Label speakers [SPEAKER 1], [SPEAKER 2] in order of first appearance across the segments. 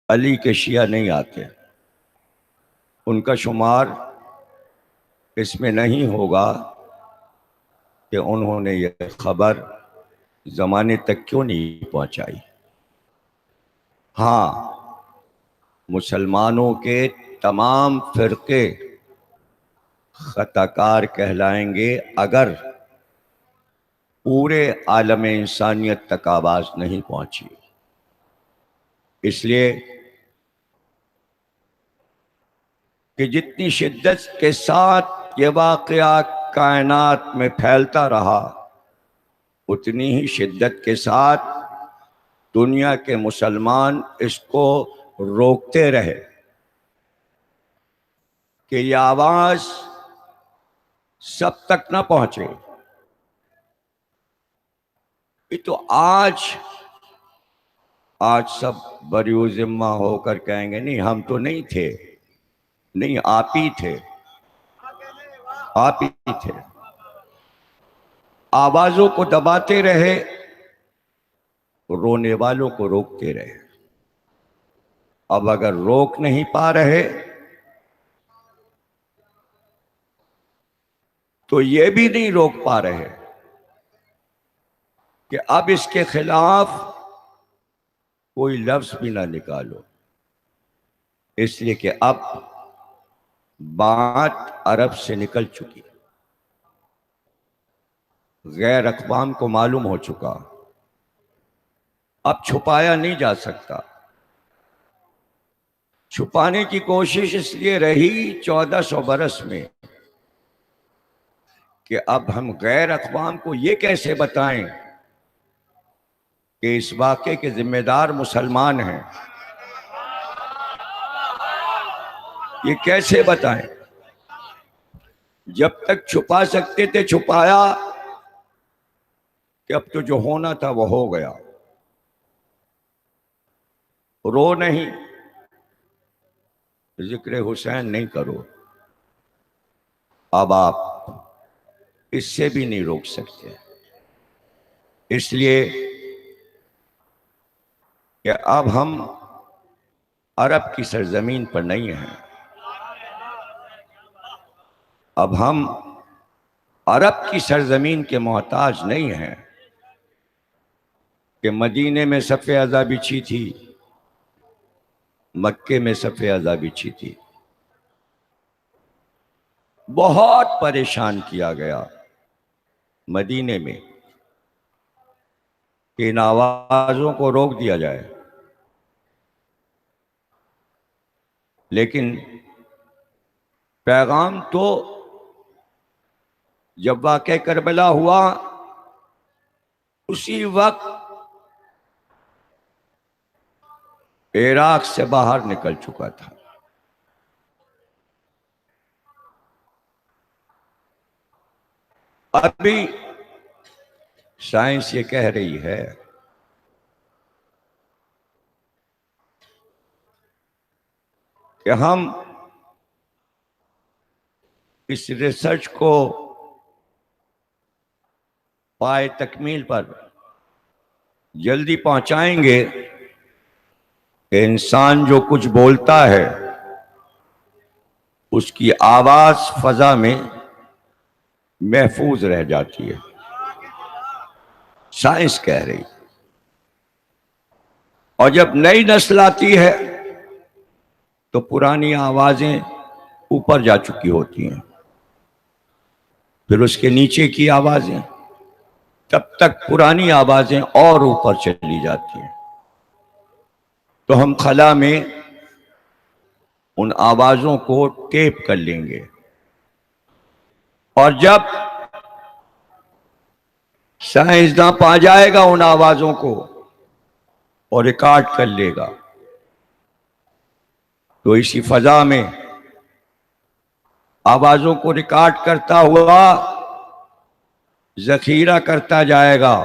[SPEAKER 1] علی کے شیعہ نہیں آتے، ان کا شمار اس میں نہیں ہوگا کہ انہوں نے یہ خبر زمانے تک کیوں نہیں پہنچائی۔ ہاں، مسلمانوں کے تمام فرقے خطا کار کہلائیں گے اگر پورے عالم انسانیت تک آواز نہیں پہنچی۔ اس لیے کہ جتنی شدت کے ساتھ یہ واقعہ کائنات میں پھیلتا رہا، اتنی ہی شدت کے ساتھ دنیا کے مسلمان اس کو روکتے رہے کہ یہ آواز سب تک نہ پہنچے۔ تو آج سب بریو ذمہ ہو کر کہیں گے نہیں ہم تو نہیں تھے، نہیں آپ ہی تھے، آپ ہی تھے۔ آوازوں کو دباتے رہے، رونے والوں کو روکتے رہے۔ اب اگر روک نہیں پا رہے تو یہ بھی نہیں روک پا رہے کہ اب اس کے خلاف کوئی لفظ بھی نہ نکالو، اس لیے کہ اب بات عرب سے نکل چکی، غیر اقوام کو معلوم ہو چکا، اب چھپایا نہیں جا سکتا۔ چھپانے کی کوشش اس لیے رہی 1400 برس میں کہ اب ہم غیر اقوام کو یہ کیسے بتائیں کہ اس واقعے کے ذمہ دار مسلمان ہیں، یہ کیسے بتائیں؟ جب تک چھپا سکتے تھے چھپایا کہ اب تو جو ہونا تھا وہ ہو گیا۔ رو نہیں، ذکر حسین نہیں کرو، اب آپ اس سے بھی نہیں روک سکتے۔ اس لیے کہ اب ہم عرب کی سرزمین پر نہیں ہیں، اب ہم عرب کی سرزمین کے محتاج نہیں ہیں کہ مدینے میں صف اعضا بچھی تھی، مکے میں صف اعضا بچھی تھی، بہت پریشان کیا گیا مدینے میں کہ ان آوازوں کو روک دیا جائے، لیکن پیغام تو جب واقعہ کربلا ہوا اسی وقت عراق سے باہر نکل چکا تھا۔ ابھی سائنس یہ کہہ رہی ہے کہ ہم اس ریسرچ کو پائے تکمیل پر جلدی پہنچائیں گے کہ انسان جو کچھ بولتا ہے اس کی آواز فضا میں محفوظ رہ جاتی ہے، سائنس کہہ رہی۔ اور جب نئی نسل آتی ہے تو پرانی آوازیں اوپر جا چکی ہوتی ہیں، پھر اس کے نیچے کی آوازیں، تب تک پرانی آوازیں اور اوپر چلی جاتی ہیں۔ تو ہم خلا میں ان آوازوں کو ٹیپ کر لیں گے، اور جب سائنسداں پا جائے گا ان آوازوں کو اور ریکارڈ کر لے گا، تو اسی فضا میں آوازوں کو ریکارڈ کرتا ہوا ذخیرہ کرتا جائے گا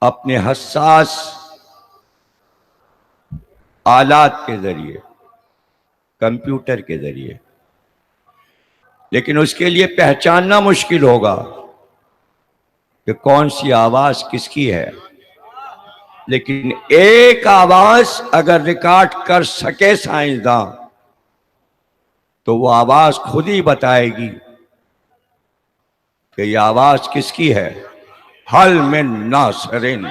[SPEAKER 1] اپنے حساس آلات کے ذریعے، کمپیوٹر کے ذریعے، لیکن اس کے لیے پہچاننا مشکل ہوگا کہ کون سی آواز کس کی ہے۔ لیکن ایک آواز اگر ریکارڈ کر سکے سائنسداں تو وہ آواز خود ہی بتائے گی کہ یہ آواز کس کی ہے. حل من ناصرین،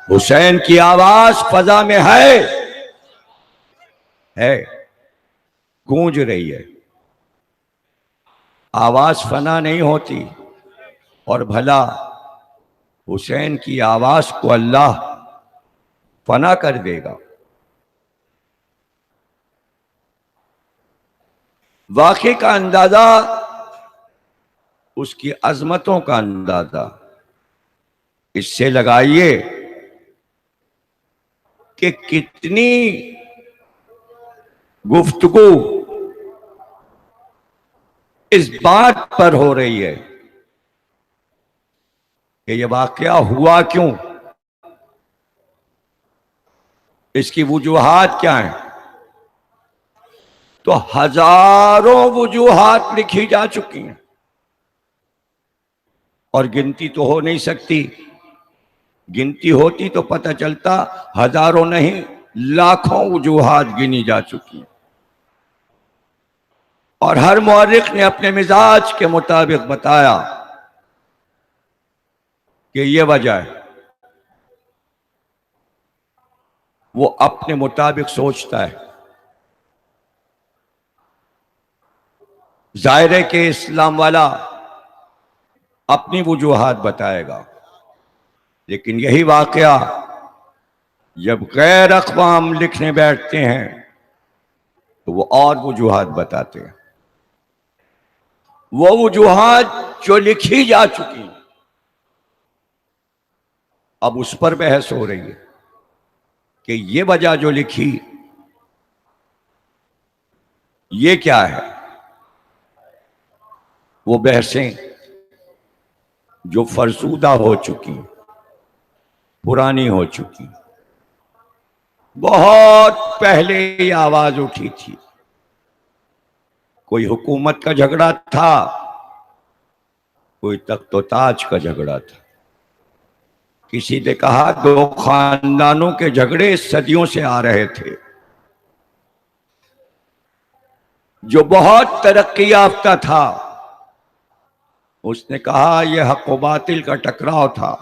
[SPEAKER 1] حسین کی آواز فضا میں ہے، گونج رہی ہے. آواز فنا نہیں ہوتی، اور بھلا حسین کی آواز کو اللہ فنا کر دے گا؟ واقعے کا اندازہ، اس کی عظمتوں کا اندازہ اس سے لگائیے کہ کتنی گفتگو اس بات پر ہو رہی ہے کہ یہ واقعہ ہوا کیوں، اس کی وجوہات کیا ہیں. تو ہزاروں وجوہات لکھی جا چکی ہیں، اور گنتی تو ہو نہیں سکتی. گنتی ہوتی تو پتہ چلتا ہزاروں نہیں لاکھوں وجوہات گنی جا چکی ہیں، اور ہر مورخ نے اپنے مزاج کے مطابق بتایا کہ یہ وجہ ہے. وہ اپنے مطابق سوچتا ہے. ظاہر ہے کہ اسلام والا اپنی وجوہات بتائے گا، لیکن یہی واقعہ جب غیر اقوام لکھنے بیٹھتے ہیں تو وہ اور وجوہات بتاتے ہیں. وہ وجوہات جو لکھی جا چکی ہیں اب اس پر بحث ہو رہی ہے کہ یہ وجہ جو لکھی یہ کیا ہے. وہ بحثیں جو فرسودہ ہو چکی، پرانی ہو چکی. بہت پہلے یہ آواز اٹھی تھی. کوئی حکومت کا جھگڑا تھا، کوئی تخت و تاج کا جھگڑا تھا. کسی نے کہا دو خاندانوں کے جھگڑے صدیوں سے آ رہے تھے. جو بہت ترقی یافتہ تھا اس نے کہا یہ حق و باطل کا ٹکراؤ تھا.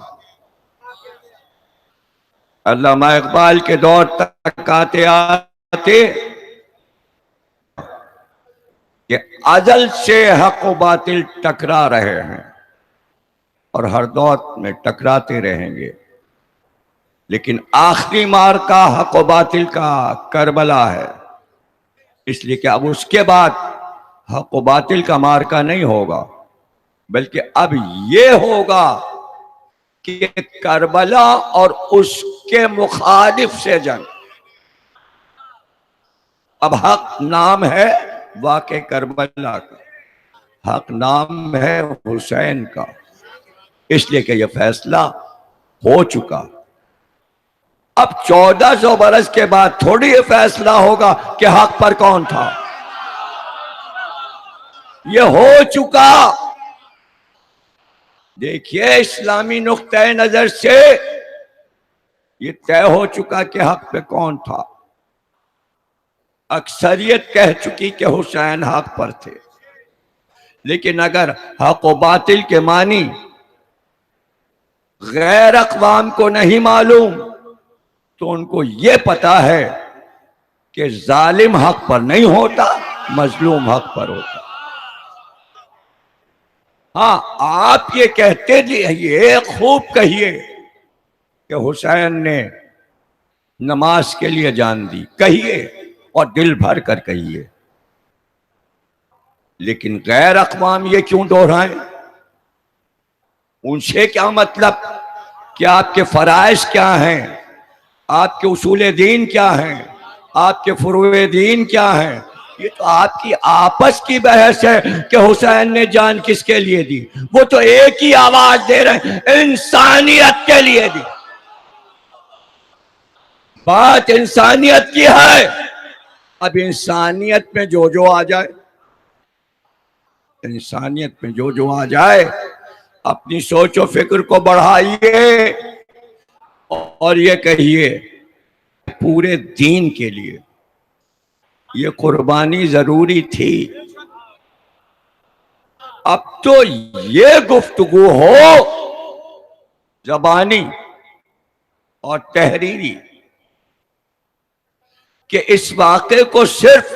[SPEAKER 1] علامہ اقبال کے دور تک آتے آتے کہ ازل سے حق و باطل ٹکرا رہے ہیں اور ہر دور میں ٹکراتے رہیں گے، لیکن آخری معرکہ حق و باطل کا کربلا ہے. اس لیے کہ اب اس کے بعد حق و باطل کا معرکہ نہیں ہوگا، بلکہ اب یہ ہوگا کہ کربلا اور اس کے مخالف سے جنگ. اب حق نام ہے واقع کربلا کا، حق نام ہے حسین کا، اس لیے کہ یہ فیصلہ ہو چکا. اب 1400 برس کے بعد تھوڑی یہ فیصلہ ہوگا کہ حق پر کون تھا. یہ ہو چکا. دیکھیے اسلامی نقطہ نظر سے یہ طے ہو چکا کہ حق پہ کون تھا. اکثریت کہہ چکی کہ حسین حق پر تھے، لیکن اگر حق و باطل کے معنی غیر اقوام کو نہیں معلوم تو ان کو یہ پتا ہے کہ ظالم حق پر نہیں ہوتا، مظلوم حق پر ہوتا. ہاں آپ یہ کہتے یہ خوب کہیے کہ حسین نے نماز کے لیے جان دی، کہیے اور دل بھر کر کہیے، لیکن غیر اقوام یہ کیوں دہرائیں؟ ان سے کیا مطلب کہ آپ کے فرائض کیا ہیں، آپ کے اصول دین کیا ہیں، آپ کے فروع دین کیا ہیں؟ یہ تو آپ کی آپس کی بحث ہے کہ حسین نے جان کس کے لیے دی. وہ تو ایک ہی آواز دے رہے ہیں، انسانیت کے لیے دی. بات انسانیت کی ہے. اب انسانیت میں جو آ جائے، انسانیت میں جو آ جائے اپنی سوچ و فکر کو بڑھائیے اور یہ کہیے پورے دین کے لیے یہ قربانی ضروری تھی. اب تو یہ گفتگو ہو زبانی اور تحریری کہ اس واقعے کو صرف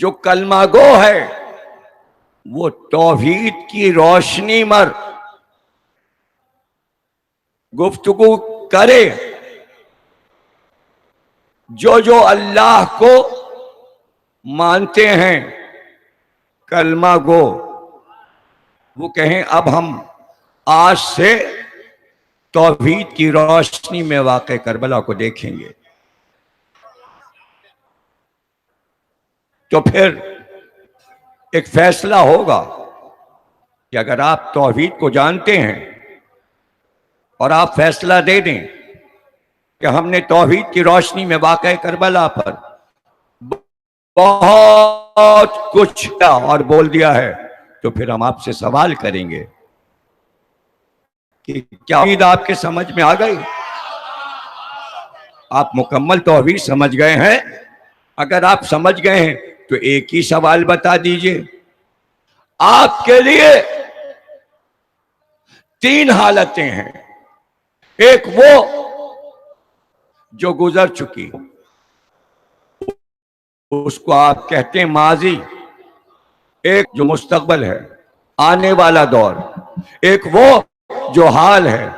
[SPEAKER 1] جو کلمہ گو ہے وہ توحید کی روشنی مر گفتگو کرے، جو اللہ کو مانتے ہیں کلمہ گو، وہ کہیں اب ہم آج سے توحید کی روشنی میں واقع کربلا کو دیکھیں گے. تو پھر ایک فیصلہ ہوگا کہ اگر آپ توحید کو جانتے ہیں اور آپ فیصلہ دے دیں کہ ہم نے توحید کی روشنی میں واقع کربلا پر بہت کچھ کیا اور بول دیا ہے، تو پھر ہم آپ سے سوال کریں گے کہ کیا توحید آپ کے سمجھ میں آ گئی؟ آپ مکمل توحید سمجھ گئے ہیں؟ اگر آپ سمجھ گئے ہیں تو ایک ہی سوال بتا دیجئے. آپ کے لیے 3 حالتیں ہیں. ایک وہ جو گزر چکی، اس کو آپ کہتے ہیں ماضی. ایک جو مستقبل ہے، آنے والا دور. ایک وہ جو حال ہے،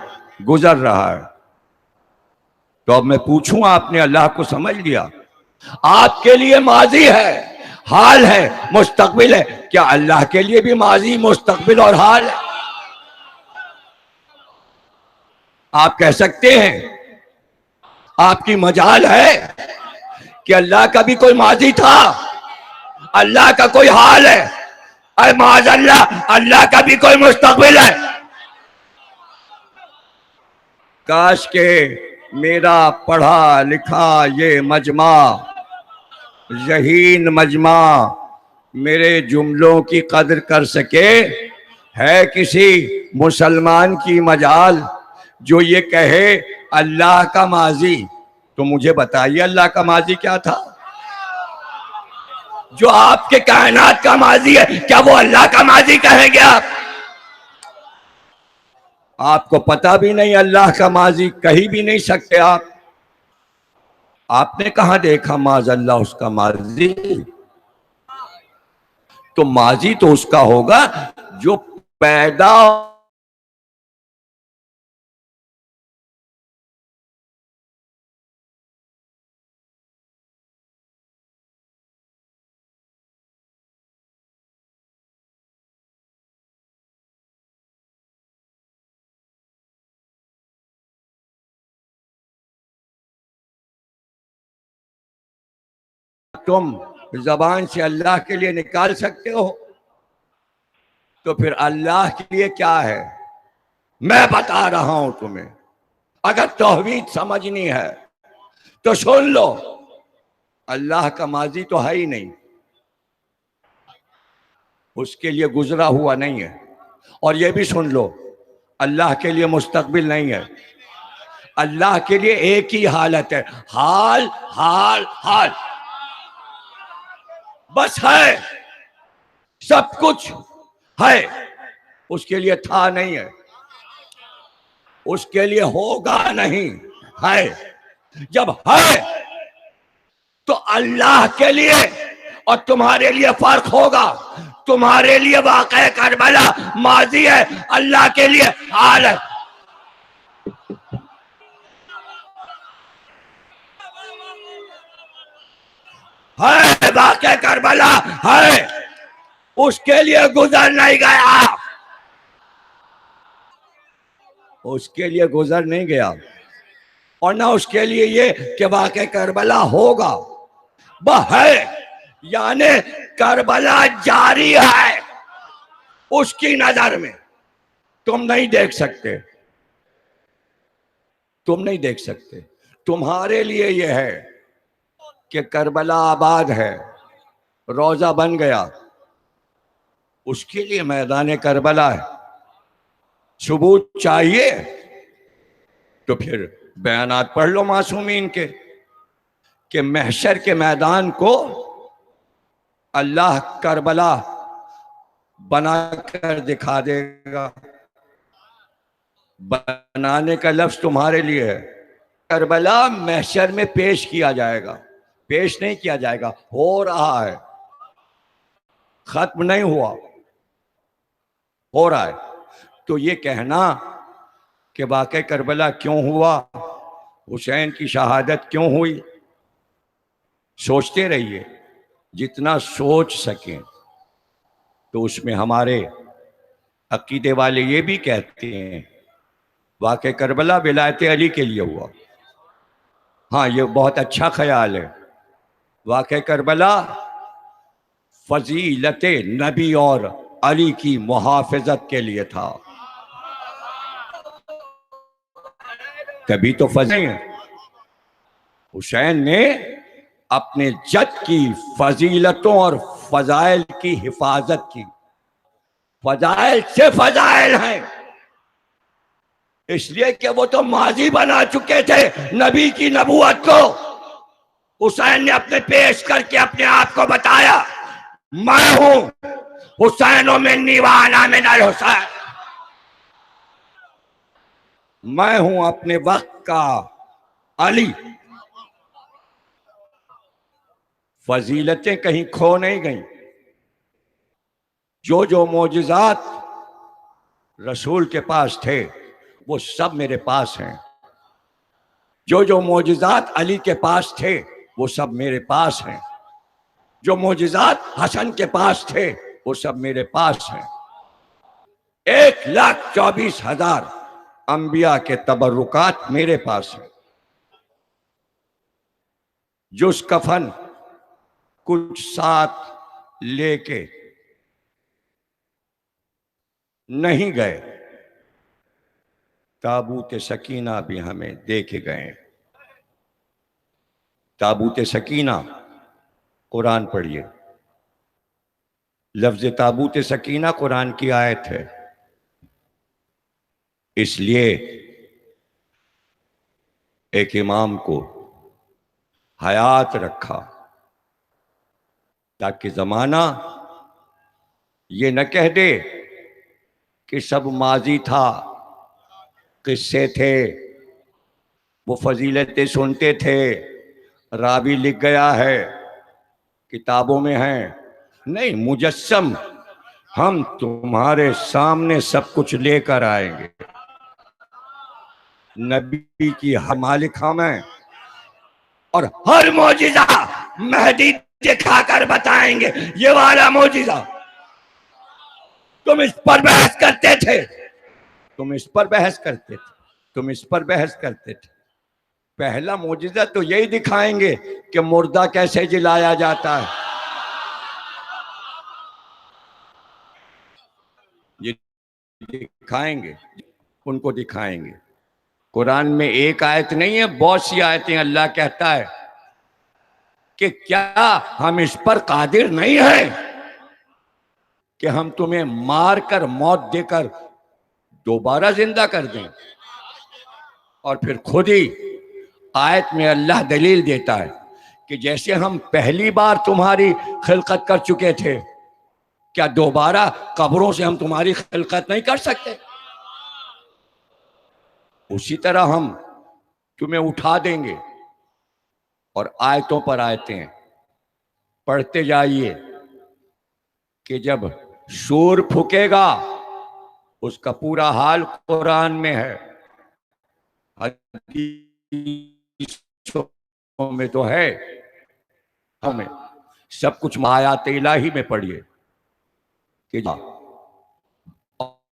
[SPEAKER 1] گزر رہا ہے. تو اب میں پوچھوں، آپ نے اللہ کو سمجھ لیا؟ آپ کے لیے ماضی ہے، حال ہے، مستقبل ہے. کیا اللہ کے لیے بھی ماضی، مستقبل اور حال ہے؟ آپ کہہ سکتے ہیں، آپ کی مجال ہے کہ اللہ کا بھی کوئی ماضی تھا، اللہ کا کوئی حال ہے، اے معاذ اللہ کا بھی کوئی مستقبل ہے. کاش کہ میرا پڑھا لکھا یہ مجمع، ذہین مجمع، میرے جملوں کی قدر کر سکے. ہے کسی مسلمان کی مجال جو یہ کہے اللہ کا ماضی؟ تو مجھے بتائیے اللہ کا ماضی کیا تھا؟ جو آپ کے کائنات کا ماضی ہے، کیا وہ اللہ کا ماضی کہیں گے آپ؟ آپ کو پتہ بھی نہیں اللہ کا ماضی، کہیں بھی نہیں سکتے آپ. آپ نے کہاں دیکھا معاذ اللہ اس کا ماضی؟ تو ماضی تو اس کا ہوگا جو پیدا تم زبان سے اللہ کے لیے نکال سکتے ہو. تو پھر اللہ کے لیے کیا ہے میں بتا رہا ہوں تمہیں. اگر توحید سمجھنی ہے تو سن لو، اللہ کا ماضی تو ہے ہی نہیں، اس کے لیے گزرا ہوا نہیں ہے. اور یہ بھی سن لو، اللہ کے لیے مستقبل نہیں ہے. اللہ کے لیے ایک ہی حالت ہے، حال حال حال. بس ہے، سب کچھ ہے. اس کے لیے تھا نہیں ہے، اس کے لیے ہوگا نہیں، ہے. جب ہے تو اللہ کے لیے اور تمہارے لیے فرق ہوگا. تمہارے لیے واقع کربلا ماضی ہے، اللہ کے لیے حال ہے. ہے واقع کربلا ہے، اس کے لیے گزر نہیں گیا، اس کے لیے گزر نہیں گیا. اور نہ اس کے لیے یہ کہ واقع کربلا ہوگا. وہ ہے، یعنی کربلا جاری ہے اس کی نظر میں. تم نہیں دیکھ سکتے، تم نہیں دیکھ سکتے. تمہارے لیے یہ ہے کہ کربلا آباد ہے، روضہ بن گیا. اس کے لیے میدان کربلا ہے. ثبوت چاہیے تو پھر بیانات پڑھ لو معصومین کے کہ محشر کے میدان کو اللہ کربلا بنا کر دکھا دے گا. بنانے کا لفظ تمہارے لیے ہے. کربلا محشر میں پیش کیا جائے گا. پیش نہیں کیا جائے گا، ہو رہا ہے، ختم نہیں ہوا، ہو رہا ہے. تو یہ کہنا کہ واقع کربلا کیوں ہوا، حسین کی شہادت کیوں ہوئی، سوچتے رہیے. جتنا سوچ سکیں. تو اس میں ہمارے عقیدے والے یہ بھی کہتے ہیں واقع کربلا ولایت علی کے لیے ہوا. ہاں یہ بہت اچھا خیال ہے. واقع کربلا فضیلت نبی اور علی کی محافظت کے لیے تھا. تبھی تو فضیلت حسین نے اپنے جد کی فضیلتوں اور فضائل کی حفاظت کی. فضائل سے فضائل ہیں اس لیے کہ وہ تو ماضی بنا چکے تھے نبی کی نبوت کو. حسین نے اپنے پیش کر کے اپنے آپ کو بتایا میں ہوں حسین و منی وانا من الحسین. میں ہوں اپنے وقت کا علی. فضیلتیں کہیں کھو نہیں گئیں. جو معجزات رسول کے پاس تھے وہ سب میرے پاس ہیں. جو معجزات علی کے پاس تھے وہ سب میرے پاس ہیں. جو معجزات حسن کے پاس تھے وہ سب میرے پاس ہیں. 1,24,000 انبیاء کے تبرکات میرے پاس ہیں. جس کفن کچھ ساتھ لے کے نہیں گئے تابوت سکینہ بھی ہمیں دے کے گئے. تابوت سکینہ قرآن پڑھیے. لفظ تابوت سکینہ قرآن کی آیت ہے. اس لیے ایک امام کو حیات رکھا تاکہ زمانہ یہ نہ کہہ دے کہ سب ماضی تھا، قصے تھے، وہ فضیلتیں سنتے تھے، راوی لکھ گیا ہے، کتابوں میں ہیں. نہیں، مجسم ہم تمہارے سامنے سب کچھ لے کر آئیں گے. نبی کی مالک ہم ہیں اور ہر معجزہ مہدی دکھا کر بتائیں گے. یہ والا معجزہ تم اس پر بحث کرتے تھے، تم اس پر بحث کرتے تھے، تم اس پر بحث کرتے تھے. پہلا معجزہ تو یہی دکھائیں گے کہ مردہ کیسے جلایا جاتا ہے. یہ دکھائیں گے، ان کو دکھائیں گے. قرآن میں ایک آیت نہیں ہے، بہت سی آیتیں. اللہ کہتا ہے کہ کیا ہم اس پر قادر نہیں ہیں کہ ہم تمہیں مار کر موت دے کر دوبارہ زندہ کر دیں. اور پھر خود ہی آیت میں اللہ دلیل دیتا ہے کہ جیسے ہم پہلی بار تمہاری خلقت کر چکے تھے، کیا دوبارہ قبروں سے ہم تمہاری خلقت نہیں کر سکتے؟ اسی طرح ہم تمہیں اٹھا دیں گے. اور آیتوں پر آیتیں پڑھتے جائیے کہ جب شور پھکے گا اس کا پورا حال قرآن میں ہے، حدیثوں میں تو ہے. ہمیں سب کچھ آیات الہی میں پڑھیے کہ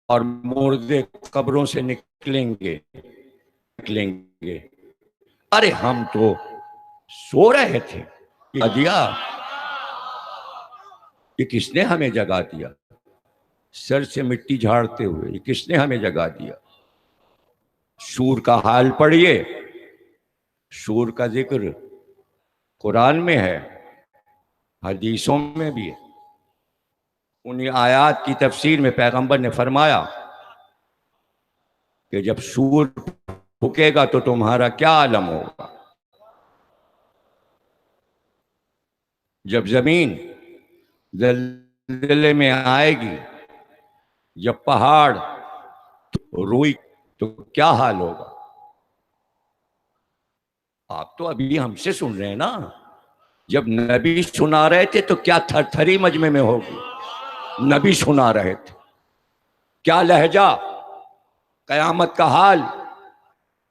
[SPEAKER 1] اور مردے قبروں سے نکلیں گے. ارے ہم تو سو رہے تھے، یہ کس نے ہمیں جگا دیا؟ سر سے مٹی جھاڑتے ہوئے یہ کس نے ہمیں جگا دیا؟ شور کا حال پڑھیے. شور کا ذکر قرآن میں ہے، حدیثوں میں بھی ہے. انہی آیات کی تفسیر میں پیغمبر نے فرمایا کہ جب سور پھکے گا تو تمہارا کیا عالم ہوگا، جب زمین زلزلے میں آئے گی، جب پہاڑ روئی تو کیا حال ہوگا۔ آپ تو ابھی ہم سے سن رہے ہیں نا، جب نبی سنا رہے تھے تو کیا تھر تھری مجمع میں ہوگی۔ نبی سنا رہے تھے، کیا لہجہ، قیامت کا حال،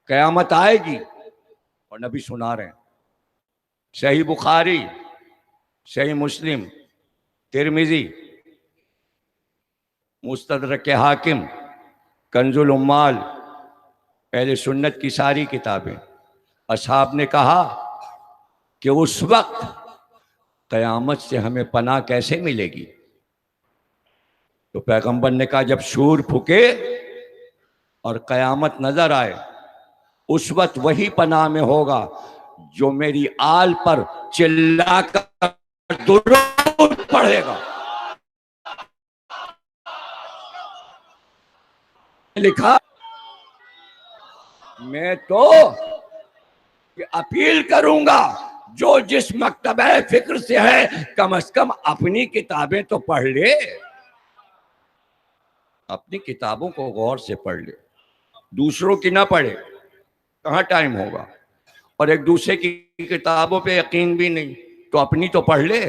[SPEAKER 1] قیامت آئے گی اور نبی سنا رہے ہیں۔ صحیح بخاری، صحیح مسلم، ترمذی، مستدرک حاکم، کنز العمال، اہل سنت کی ساری کتابیں۔ اصحاب نے کہا کہ اس وقت قیامت سے ہمیں پناہ کیسے ملے گی؟ تو پیغمبر نے کہا جب شور پھکے اور قیامت نظر آئے، اس وقت وہی پناہ میں ہوگا جو میری آل پر چلا کر درود پڑھے گا۔ لکھا میں تو اپیل کروں گا جو جس مکتبہ فکر سے ہے کم از کم اپنی کتابیں تو پڑھ لے، اپنی کتابوں کو غور سے پڑھ لے، دوسروں کی نہ پڑھے، کہاں ٹائم ہوگا، اور ایک دوسرے کی کتابوں پہ یقین بھی نہیں تو اپنی تو پڑھ لے،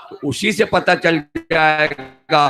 [SPEAKER 1] تو اسی سے پتہ چل جائے گا۔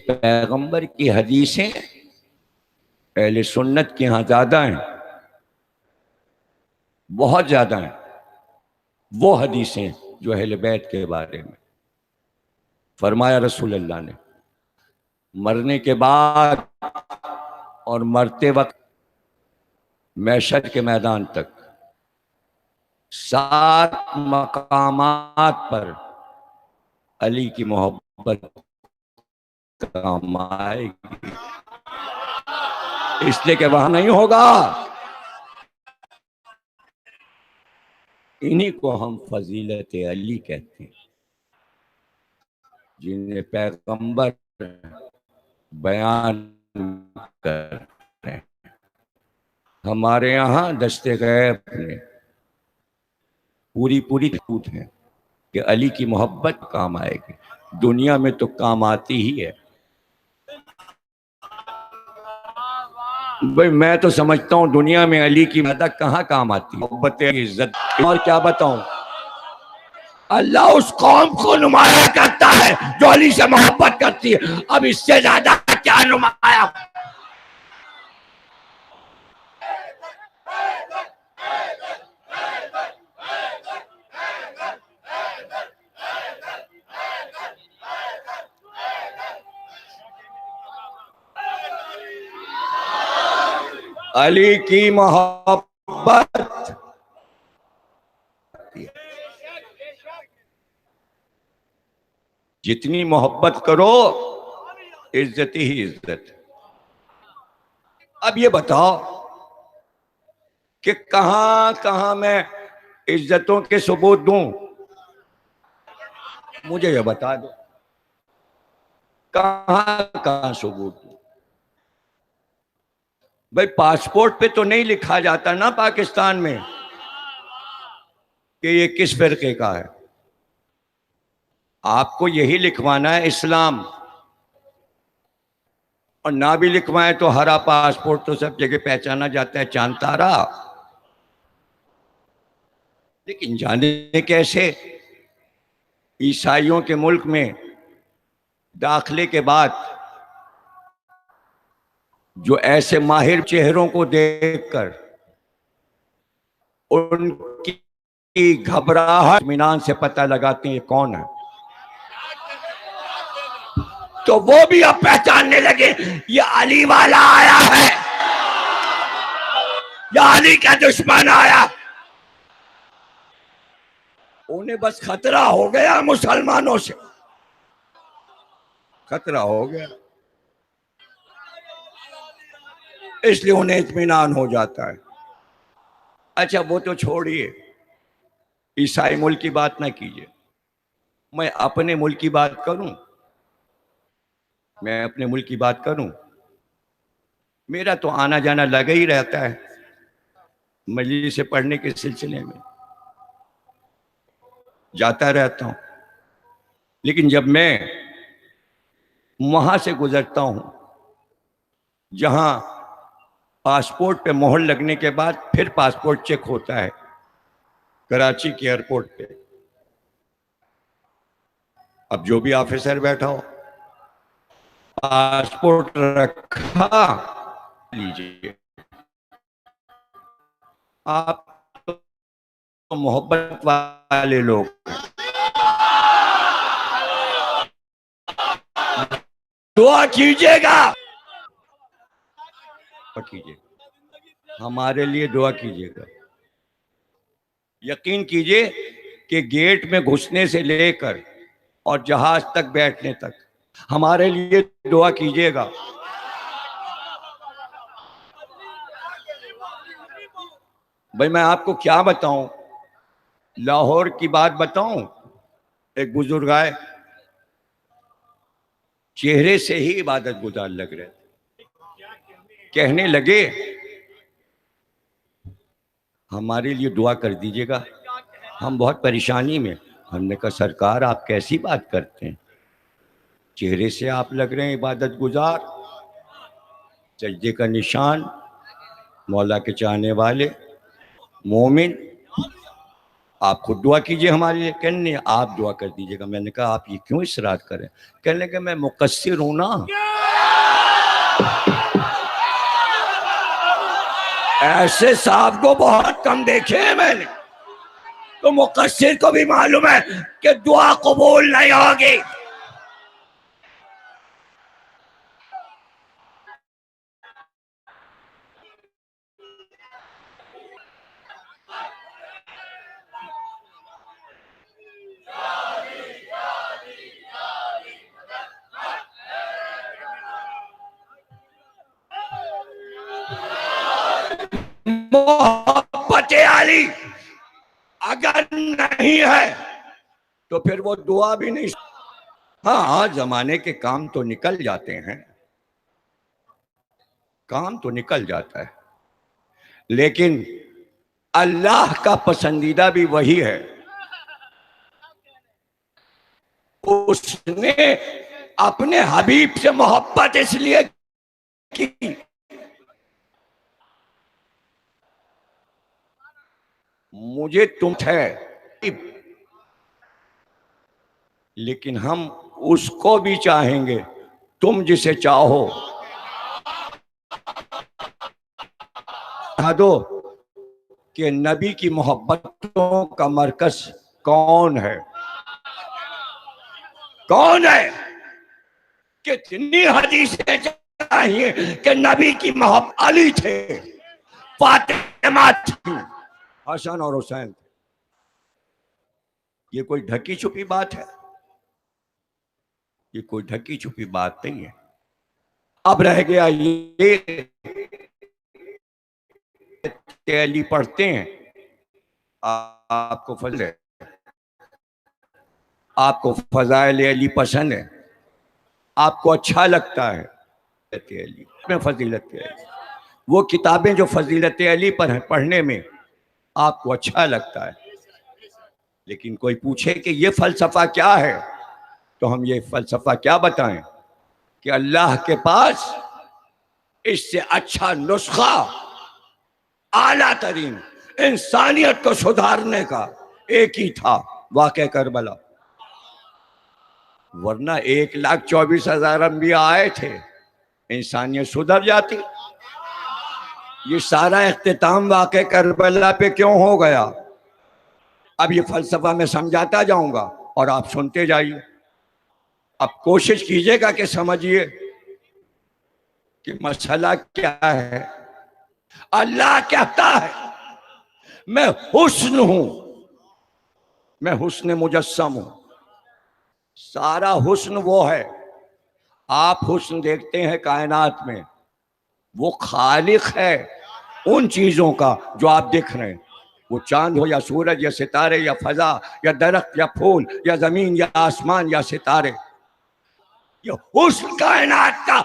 [SPEAKER 1] پیغمبر کی حدیثیں اہل سنت کے ہاں زیادہ ہیں، بہت زیادہ ہیں وہ حدیثیں جو اہل بیت کے بارے میں فرمایا رسول اللہ نے، مرنے کے بعد اور مرتے وقت محشر کے میدان تک 7 مقامات پر علی کی محبت کام آئے گی، اس لیے کہ وہاں نہیں ہوگا۔ انہی کو ہم فضیلت علی کہتے ہیں، جنہیں پیغمبر بیان کرتے ہیں۔ ہمارے یہاں دست غیب میں پوری خطوط ہیں کہ علی کی محبت کام آئے گی، دنیا میں تو کام آتی ہی ہے۔ بھئی میں تو سمجھتا ہوں دنیا میں علی کی مدد کہاں کام آتی ہے، محبت عزت، اور کیا بتاؤں، اللہ اس قوم کو نمایاں کرتا ہے جو علی سے محبت کرتی ہے، اب اس سے زیادہ کیا نمایاں۔ علی کی محبت جتنی محبت کرو عزت ہی عزت. اب یہ بتاؤ کہ کہاں کہاں میں عزتوں کے ثبوت دوں؟ مجھے یہ بتا دو کہاں کہاں ثبوت دوں. بھائی پاسپورٹ پہ تو نہیں لکھا جاتا نا پاکستان میں کہ یہ کس فرقے کا ہے. آپ کو یہی لکھوانا ہے اسلام، اور نہ بھی لکھوائیں تو ہرا پاسپورٹ تو سب جگہ پہچانا جاتا ہے، چاند تارا. لیکن جانے کیسے عیسائیوں کے ملک میں داخلے کے بعد جو ایسے ماہر چہروں کو دیکھ کر ان کی گھبراہٹ اطمینان سے پتہ لگاتے ہیں یہ کون ہے، تو وہ بھی اب پہچاننے لگے یہ علی والا آیا ہے یا علی کا دشمن آیا. انہیں بس خطرہ ہو گیا مسلمانوں سے، خطرہ ہو گیا، اس لیے انہیں اطمینان ہو جاتا ہے. اچھا وہ تو چھوڑیے، عیسائی ملک کی بات نہ کیجیے، میں اپنے ملک کی بات کروں. میں اپنے ملک کی بات کروں. میرا تو آنا جانا لگا ہی رہتا ہے مجلس سے پڑھنے کے سلسلے میں، جاتا رہتا ہوں. لیکن جب میں وہاں سے گزرتا ہوں جہاں پاسپورٹ پہ مہر لگنے کے بعد پھر پاسپورٹ چیک ہوتا ہے کراچی کے ایئرپورٹ پہ، اب جو بھی آفیسر بیٹھا ہو پاسپورٹ رکھا لیجیے. آپ تو محبت والے لوگ دعا کیجیے گا، ہمارے لیے دعا کیجیے گا. یقین کیجیے کہ گیٹ میں گھسنے سے لے کر اور جہاز تک بیٹھنے تک ہمارے لیے دعا کیجیے گا. بھائی میں آپ کو کیا بتاؤں، لاہور کی بات بتاؤں. ایک بزرگ آئے، چہرے سے ہی عبادت گزار لگ رہے تھے، کہنے لگے ہمارے لیے دعا کر دیجیے گا، ہم بہت پریشانی میں. ہم نے کہا سرکار آپ کیسی بات کرتے ہیں، چہرے سے آپ لگ رہے ہیں عبادت گزار، سجدے کا نشان، مولا کے چاہنے والے مومن، آپ خود دعا کیجئے ہمارے لیے. کہنے نہیں آپ دعا کر دیجئے گا. میں نے کہا آپ یہ کیوں اصرار کریں؟ کہنے لگے میں مقصر ہوں نا. ایسے صاحب کو بہت کم دیکھے ہیں میں نے، تو مقصر کو بھی معلوم ہے کہ دعا قبول نہیں ہوگی. محبت علی اگر نہیں ہے تو پھر وہ دعا بھی نہیں. ہاں زمانے کے کام تو نکل جاتے ہیں، کام تو نکل جاتا ہے، لیکن اللہ کا پسندیدہ بھی وہی ہے. اس نے اپنے حبیب سے محبت اس لیے کی مجھے تم ہے، لیکن ہم اس کو بھی چاہیں گے، تم جسے چاہو. کہہ دو کہ نبی کی محبتوں کا مرکز کون ہے؟ کون ہے؟ کتنی حدیثیں چاہیے کہ نبی کی محبت علی تھے. فاطمہ تھی، حسن اور حسین تھے۔ یہ کوئی ڈھکی چھپی بات ہے؟ یہ کوئی ڈھکی چھپی بات نہیں ہے۔ اب رہ گیا یہ علی پڑھتے ہیں، آپ کو فضل ہے، آپ کو فضائل علی پسند ہے، آپ کو اچھا لگتا ہے علی میں فضیلت علی، وہ کتابیں جو فضیلت علی پر ہیں پڑھنے میں آپ کو اچھا لگتا ہے، لیکن کوئی پوچھے کہ یہ فلسفہ کیا ہے تو ہم یہ فلسفہ کیا بتائیں کہ اللہ کے پاس اس سے اچھا نسخہ، اعلیٰ ترین انسانیت کو سدھارنے کا ایک ہی تھا، واقعہ کربلا۔ ورنہ 1,24,000 انبیاء آئے تھے، انسانیت سدھر جاتی۔ یہ سارا اختتام واقعہ کربلا پہ کیوں ہو گیا؟ اب یہ فلسفہ میں سمجھاتا جاؤں گا اور آپ سنتے جائیے۔ اب کوشش کیجئے گا کہ سمجھیے کہ مسئلہ کیا ہے۔ اللہ کہتا ہے میں حسن ہوں، میں حسن مجسم ہوں۔ سارا حسن وہ ہے، آپ حسن دیکھتے ہیں کائنات میں، وہ خالق ہے ان چیزوں کا جو آپ دیکھ رہے ہیں، وہ چاند ہو یا سورج یا ستارے یا فضا یا درخت یا پھول یا زمین یا آسمان یا ستارے، یہ حسن کائنات کا۔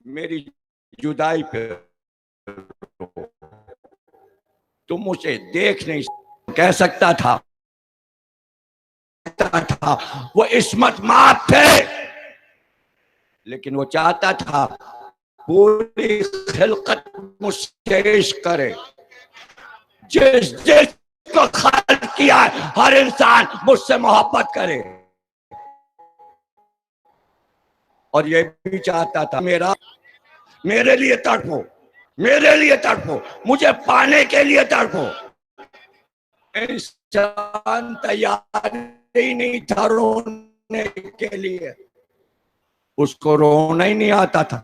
[SPEAKER 1] میری جدائی پہ تم اسے دیکھ نہیں کہہ سکتا تھا، وہ عصمت مآب تھے، لیکن وہ چاہتا تھا پوری خلقت مجھ سے عشق کرے، جس کو خلق کیا ہے ہر انسان مجھ سے محبت کرے۔ اور یہ بھی چاہتا تھا میرے لیے تڑپو، میرے لیے تڑپو، مجھے پانے کے لیے تڑپو۔ انسان تیار ہی نہیں تھا رونے کے لیے، اس کو رونا ہی نہیں آتا تھا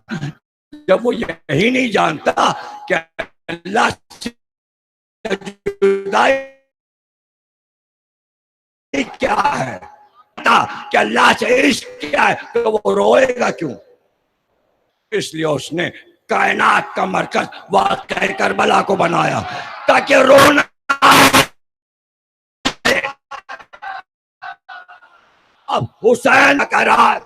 [SPEAKER 1] جب وہ یہی نہیں جانتا کہ اللہ سے جدائی کیا ہے، کہ اللہ سے عشق کیا ہے، تو وہ روئے گا کیوں؟ اس لیے اس نے کائنات کا مرکز واقعہ کربلا کو بنایا تاکہ رونا اب حسین قرار۔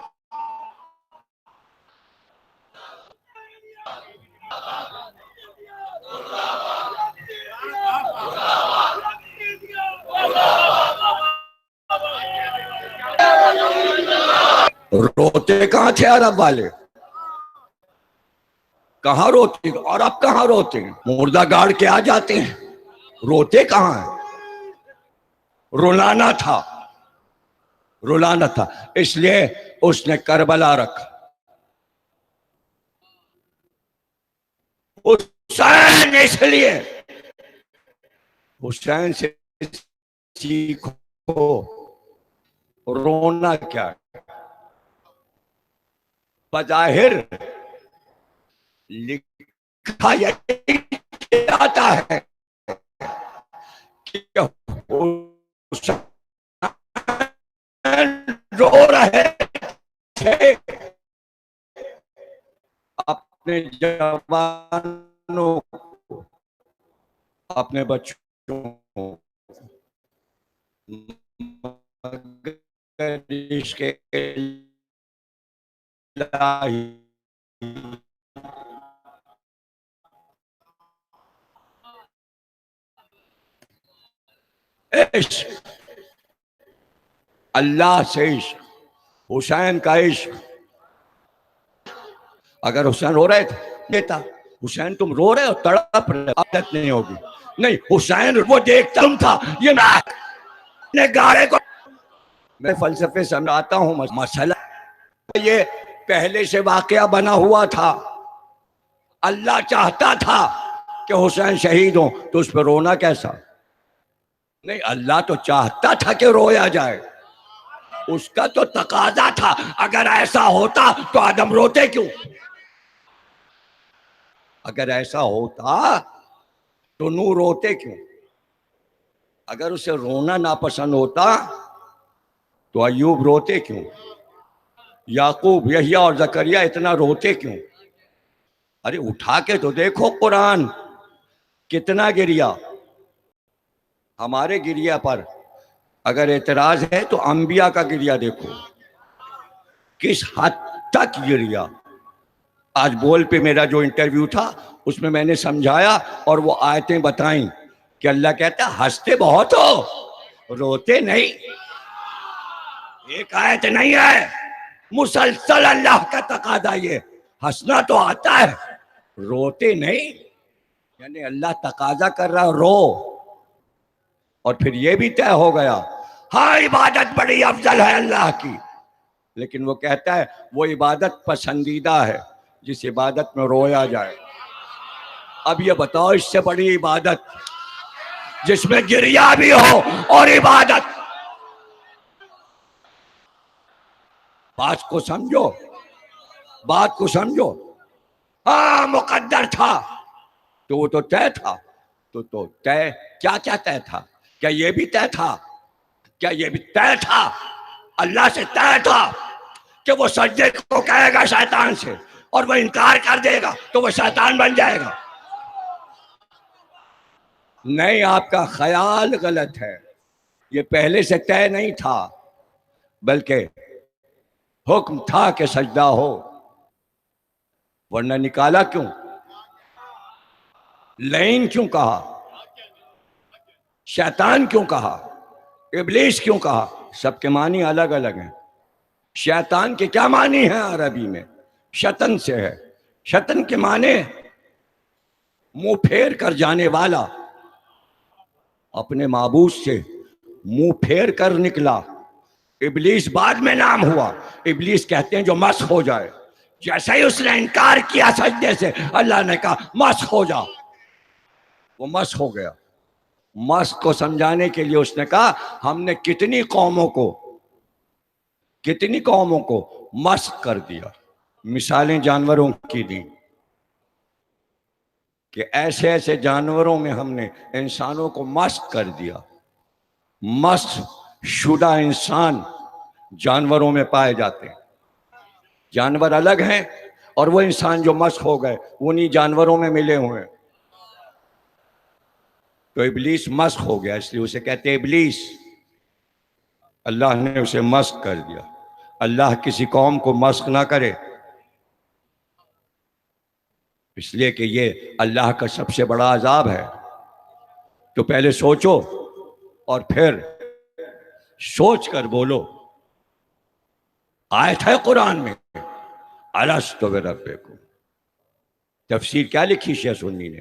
[SPEAKER 1] روتے کہاں تھے عرب والے؟ کہاں روتے؟ اور اب کہاں روتے ہیں؟ مردہ گاڑ کے آ جاتے ہیں، روتے کہاں ہیں؟ رلانا تھا، رلانا تھا، اس لیے اس نے کربلا رکھا۔ حسین اس لیے، حسین سے سیکھو رونا کیا ہے۔ بظاہر لکھا یہی جاتا ہے کہ حسین رو رہے تھے اپنے جوانوں کو، اپنے بچوں کو، مگر اس کے الہی عشق، اللہ سے عشق، حسین کا عشق۔ اگر حسین رو رہے تھے دیتا، حسین تم رو رہے ہو، تڑپ رہے ہو، عادت نہیں ہوگی، نہیں حسین وہ دیکھتا تھا، یہ میں گاڑے کو میں فلسفے سمجھاتا ہوں۔ مسئلہ یہ پہلے سے واقعہ بنا ہوا تھا، اللہ چاہتا تھا کہ حسین شہید ہوں، تو اس پہ رونا کیسا؟ نہیں، اللہ تو چاہتا تھا کہ رویا جائے، اس کا تو تقاضا تھا۔ اگر ایسا ہوتا تو آدم روتے کیوں؟ اگر ایسا ہوتا تو نور روتے کیوں؟ اگر اسے رونا ناپسند ہوتا تو ایوب روتے کیوں؟ یعقوب، یحییٰ اور زکریا اتنا روتے کیوں؟ ارے اٹھا کے تو دیکھو قرآن کتنا گریا۔ ہمارے گریا پر اگر اعتراض ہے تو انبیاء کا گریا دیکھو کس حد تک گریا۔ آج بول پہ میرا جو انٹرویو تھا اس میں نے سمجھایا اور وہ آیتیں بتائیں کہ اللہ کہتا ہے ہنستے بہت ہو، روتے نہیں۔ ایک آیت نہیں ہے، مسلسل اللہ کا تقاضا یہ، ہنسنا تو آتا ہے، روتے نہیں۔ یعنی اللہ تقاضا کر رہا رو، اور پھر یہ بھی طے ہو گیا ہاں عبادت بڑی افضل ہے اللہ کی، لیکن وہ کہتا ہے وہ عبادت پسندیدہ ہے جس عبادت میں رویا جائے۔ اب یہ بتاؤ اس سے بڑی عبادت جس میں گریا بھی ہو اور عبادت؟ بات کو سمجھو، بات کو سمجھو۔ ہاں مقدر تھا تو وہ تو طے تھا، تو طے کیا کیا طے تھا؟ کیا یہ بھی طے تھا؟ کیا یہ بھی طے تھا؟ اللہ سے طے تھا کہ وہ سجدے کو کہے گا شیطان سے اور وہ انکار کر دے گا تو وہ شیطان بن جائے گا؟ نہیں، آپ کا خیال غلط ہے، یہ پہلے سے طے نہیں تھا، بلکہ حکم تھا کہ سجدہ ہو، ورنہ نکالا کیوں؟ لعین کیوں کہا؟ شیطان کیوں کہا؟ ابلیس کیوں کہا؟ سب کے معنی الگ الگ ہیں۔ شیطان کے کیا معنی ہیں عربی میں؟ شطن سے ہے، شطن کے معنی منہ پھیر کر جانے والا، اپنے معبود سے منہ پھیر کر نکلا۔ ابلیس بعد میں نام ہوا، ابلیس کہتے ہیں جو مسخ ہو جائے۔ جیسے ہی اس نے انکار کیا سجدے سے، اللہ نے کہا مسخ ہو جا، وہ مسخ ہو گیا۔ مسخ کو سمجھانے کے لیے اس نے کہا ہم نے کتنی قوموں کو مسخ کر دیا۔ مثالیں جانوروں کی دی کہ ایسے ایسے جانوروں میں ہم نے انسانوں کو مسخ کر دیا۔ مسخ شدہ انسان جانوروں میں پائے جاتے ہیں، جانور الگ ہیں اور وہ انسان جو مسخ ہو گئے انہی جانوروں میں ملے ہوئے ہیں۔ تو ابلیس مسخ ہو گیا، اس لیے اسے کہتے ہیں ابلیس، اللہ نے اسے مسخ کر دیا۔ اللہ کسی قوم کو مسخ نہ کرے، اس لیے کہ یہ اللہ کا سب سے بڑا عذاب ہے۔ تو پہلے سوچو اور پھر سوچ کر بولو۔ آیت ہے قرآن میں، الستو بربکم۔ تفسیر کیا لکھی شیعہ سنی نے؟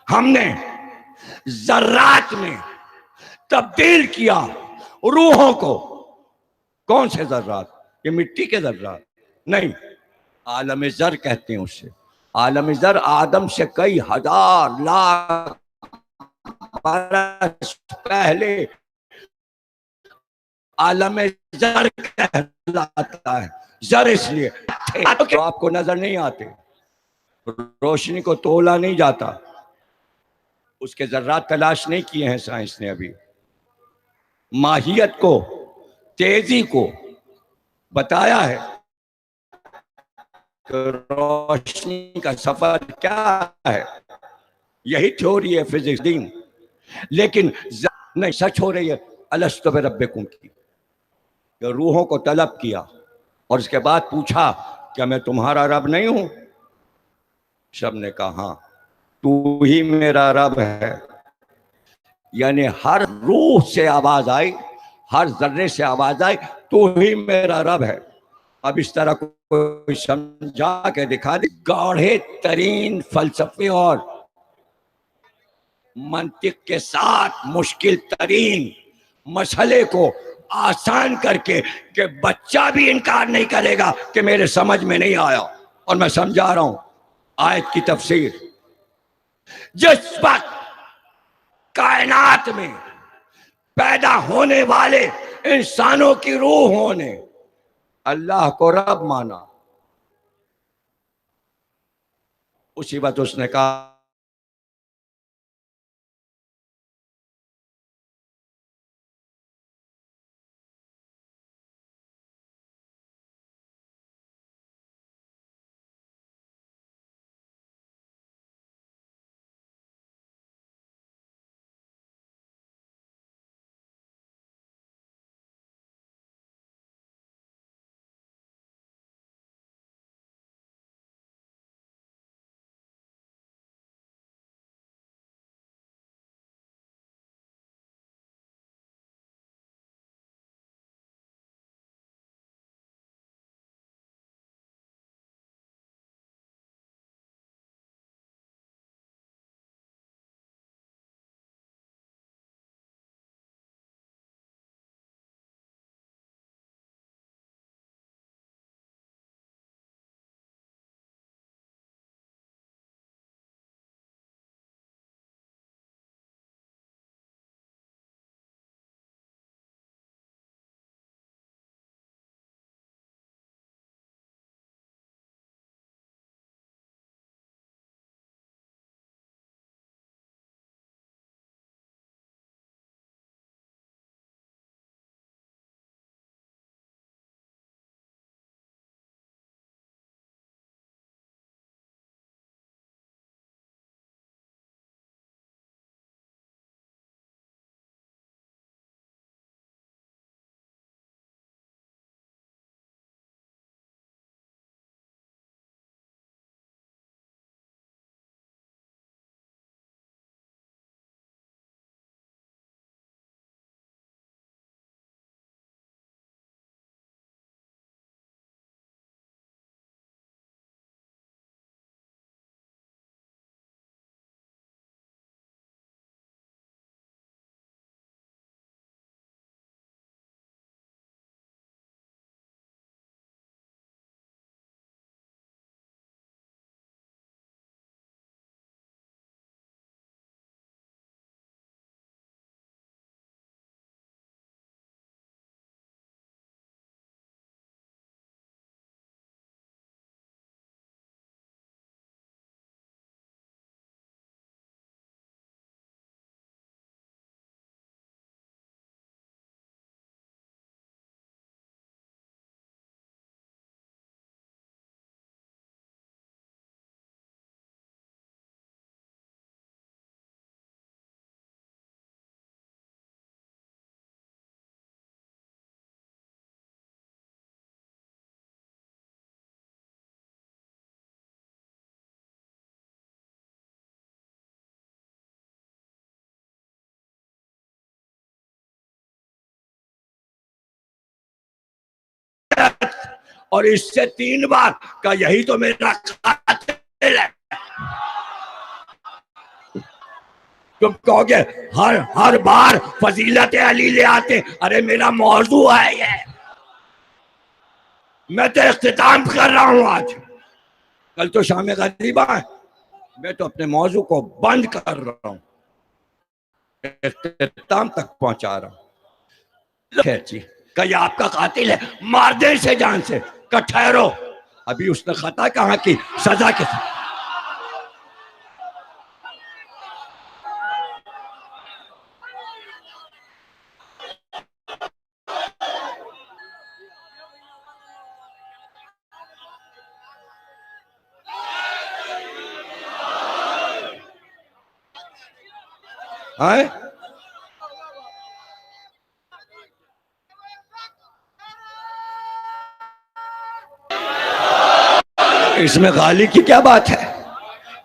[SPEAKER 1] ہم نے ذرات میں تبدیل کیا روحوں کو۔ کون سے ذرات؟ یہ مٹی کے ذرات نہیں، عالم ذر کہتے ہیں اسے۔ عالم ذر آدم سے کئی ہزار لاکھ برس پہلے عالم ذر کہلاتا ہے۔ ذر اس لیے تو آپ کو نظر نہیں آتے، روشنی کو تولا نہیں جاتا، اس کے ذرات تلاش نہیں کیے ہیں سائنس نے ابھی، ماہیت کو، تیزی کو بتایا ہے کہ روشنی کا سفر کیا ہے، یہی تھیوری ہے فزکس دین۔ لیکن نہیں، سچ ہو رہی ہے الستو بربکم کی، کہ روحوں کو طلب کیا اور اس کے بعد پوچھا کیا میں تمہارا رب نہیں ہوں؟ سب نے کہا ہاں تو ہی میرا رب ہے۔ یعنی ہر روح سے آواز آئی، ہر ذرے سے آواز آئی، تو ہی میرا رب ہے۔ اب اس طرح کوئی سمجھا کے دکھا دے، گاڑھے ترین فلسفے اور منطق کے ساتھ مشکل ترین مسئلے کو آسان کر کے، کہ بچہ بھی انکار نہیں کرے گا کہ میرے سمجھ میں نہیں آیا اور میں سمجھا رہا ہوں۔ آیت کی تفسیر، جس وقت کائنات میں پیدا ہونے والے انسانوں کی روحوں نے اللہ کو رب مانا، اسی وقت اس نے کہا اور اس سے 3 بار کہ یہی تو میرا قاتل ہے. تم کہو گے ہر بار فضیلت علی لے آتے. ارے میرا موضوع ہے یہ. میں تو اختتام کر رہا ہوں آج. کل تو شام غریبہ ہے. میں تو اپنے موضوع کو بند کر رہا ہوں, اختتام تک پہنچا رہا ہوں. کہ یہ آپ کا قاتل ہے, مار دیں سے جان سے. کہ ٹھہرو, ابھی اس نے خطا کہاں کی, سزا کے ساتھ. اس میں غالی کی کیا بات ہے,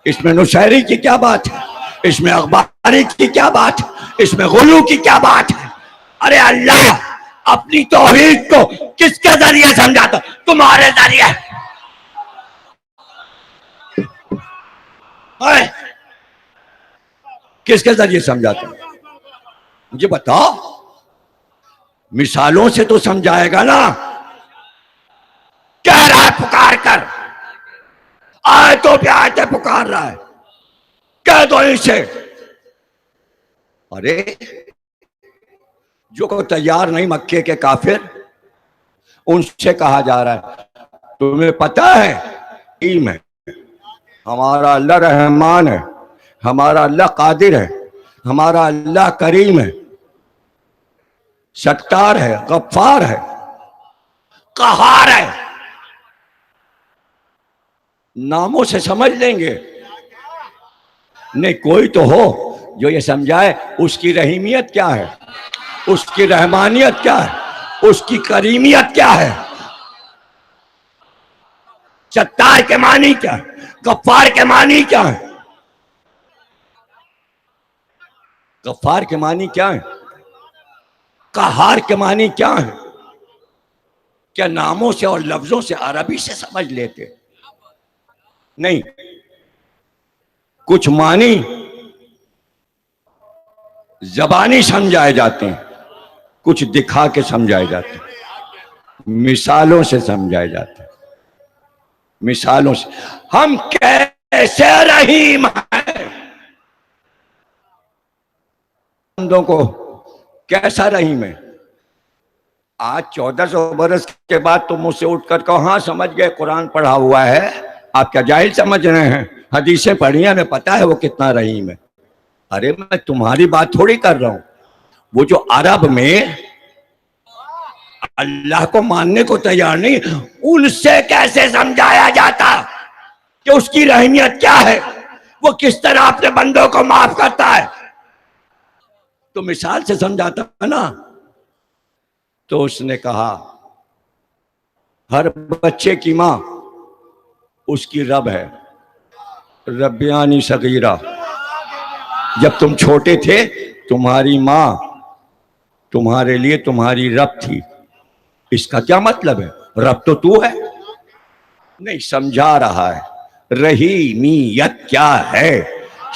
[SPEAKER 1] اس میں نشیری کی کیا بات ہے, اس میں اخباری کی کیا بات ہے, اس میں غلو کی کیا بات ہے. ارے اللہ اپنی توحید کو کس کے ذریعے سمجھاتا, تمہارے ذریعے. کس کے ذریعے سمجھاتا, مجھے بتاؤ. مثالوں سے تو سمجھائے گا نا. کہہ رہا ہے پکار کر, آیتوں پہ آیتیں پکار رہا ہے, کہہ دو اسے. ارے جو تیار نہیں مکے کے کافر, ان سے کہا جا رہا ہے تمہیں پتہ ہے علم ہے, ہمارا اللہ رحمان ہے, ہمارا اللہ قادر ہے, ہمارا اللہ کریم ہے, ستار ہے, غفار ہے, قہار ہے. ناموں سے سمجھ لیں گے. نہیں کوئی تو ہو جو یہ سمجھائے اس کی رحیمیت کیا ہے, اس کی رحمانیت کیا ہے, اس کی کریمیت کیا ہے. ستار کے معنی کیا ہے, غفار کے معنی کیا ہے, غفار کے معنی کیا ہے, قہار کے معنی کیا ہے. کیا ناموں سے اور لفظوں سے عربی سے سمجھ لیتے؟ نہیں, کچھ معنی زبانی سمجھائے جاتے ہیں, کچھ دکھا کے سمجھائے جاتے ہیں, مثالوں سے سمجھائے جاتے ہیں. مثالوں سے. ہم کیسے رحیم ہیں, بندوں کو کیسا رحیم ہے. آج 1400 برس کے بعد تم مجھ سے اٹھ کر کہو ہاں سمجھ گئے قرآن پڑھا ہوا ہے, آپ کیا جاہل سمجھ رہے ہیں, حدیثیں پڑھی ہیں, ہمیں پتا ہے وہ کتنا رحیم ہے. ارے میں تمہاری بات تھوڑی کر رہا ہوں. وہ جو عرب میں اللہ کو ماننے کو تیار نہیں, ان سے کیسے سمجھایا جاتا کہ اس کی رحمیت کیا ہے, وہ کس طرح اپنے بندوں کو معاف کرتا ہے. تو مثال سے سمجھاتا ہے نا. تو اس نے کہا ہر بچے کی ماں اس کی رب ہے, ربیانی صغیرہ. جب تم چھوٹے تھے تمہاری ماں تمہارے لیے تمہاری رب تھی. اس کا کیا مطلب ہے, رب تو ہے. نہیں سمجھا رہا ہے رحیمیت کیا ہے,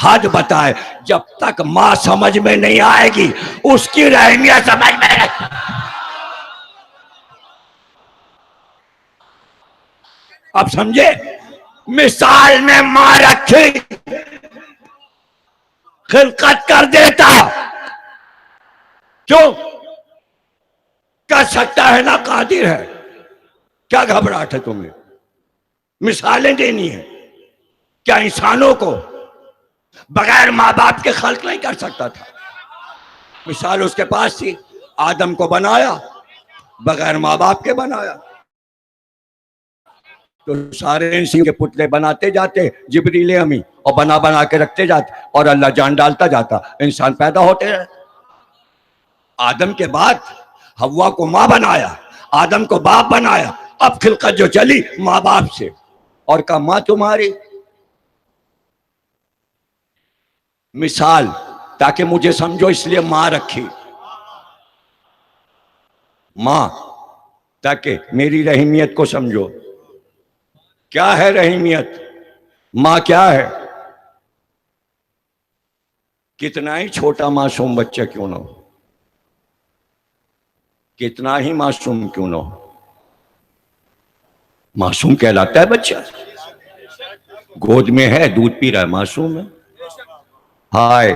[SPEAKER 1] حد بتائے. جب تک ماں سمجھ میں نہیں آئے گی اس کی رحمیت سمجھ میں نہیں. اب سمجھے, مثال میں ماں رکھی خلقت کر دیتا. کیوں کر سکتا ہے نا, قادر ہے. کیا گھبراہٹ ہے تمہیں, مثالیں دینی ہے. کیا انسانوں کو بغیر ماں باپ کے خلق نہیں کر سکتا تھا؟ مثال اس کے پاس تھی. آدم کو بنایا بغیر ماں باپ کے بنایا. تو سارے انسی کے پتلے بناتے جاتے جبریل امی, اور بنا کے رکھتے جاتے, اور اللہ جان ڈالتا جاتا, انسان پیدا ہوتے رہے. آدم کے بعد حوا کو ماں بنایا, آدم کو باپ بنایا. اب خلقت جو چلی ماں باپ سے, اور کہا ماں تمہاری. مثال تاکہ مجھے سمجھو اس لیے ماں رکھی. ماں تاکہ میری رحیمیت کو سمجھو. کیا ہے رحیمیت؟ ماں کیا ہے؟ کتنا ہی چھوٹا معصوم بچہ کیوں نہ ہو، کتنا ہی معصوم کیوں نہ ہو، معصوم کہلاتا ہے بچہ. گود میں ہے، دودھ پی رہا ہے، معصوم ہے. ہائے،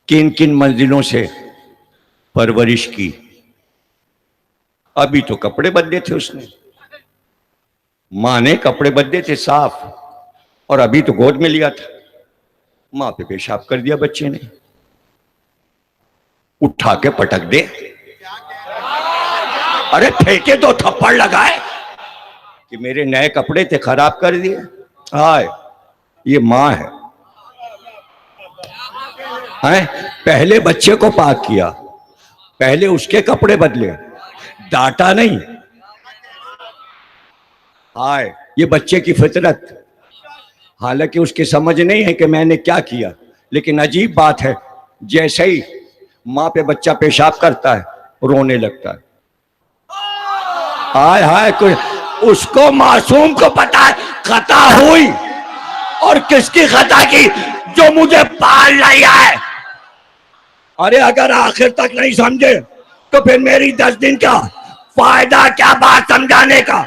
[SPEAKER 1] کن کن منزلوں سے پرورش کی. ابھی تو کپڑے بدلے تھے اس نے، ماں نے کپڑے بدلے تھے صاف، اور ابھی تو گود میں لیا تھا. ماں پہ پیشاب کر دیا بچے نے، اٹھا کے پٹک دے. ارے پھینکے تو تھپڑ لگائے کہ میرے نئے کپڑے تھے خراب کر دیے. ہائے، یہ ماں ہے. پہلے بچے کو پاک کیا، پہلے اس کے کپڑے بدلے، ڈانٹا نہیں. ہائے، یہ بچے کی فطرت. حالانکہ اس کی سمجھ نہیں ہے کہ میں نے کیا کیا، لیکن عجیب بات ہے، جیسے ہی ماں پہ بچہ پیشاب کرتا ہے رونے لگتا ہے. ہائے ہائے، اس کو معصوم کو پتا ہے خطا ہوئی، اور کس کی خطا کی؟ جو مجھے پال لیا ہے. ارے اگر آخر تک نہیں سمجھے تو پھر میری 10 دن کا فائدہ کیا بات سمجھانے کا؟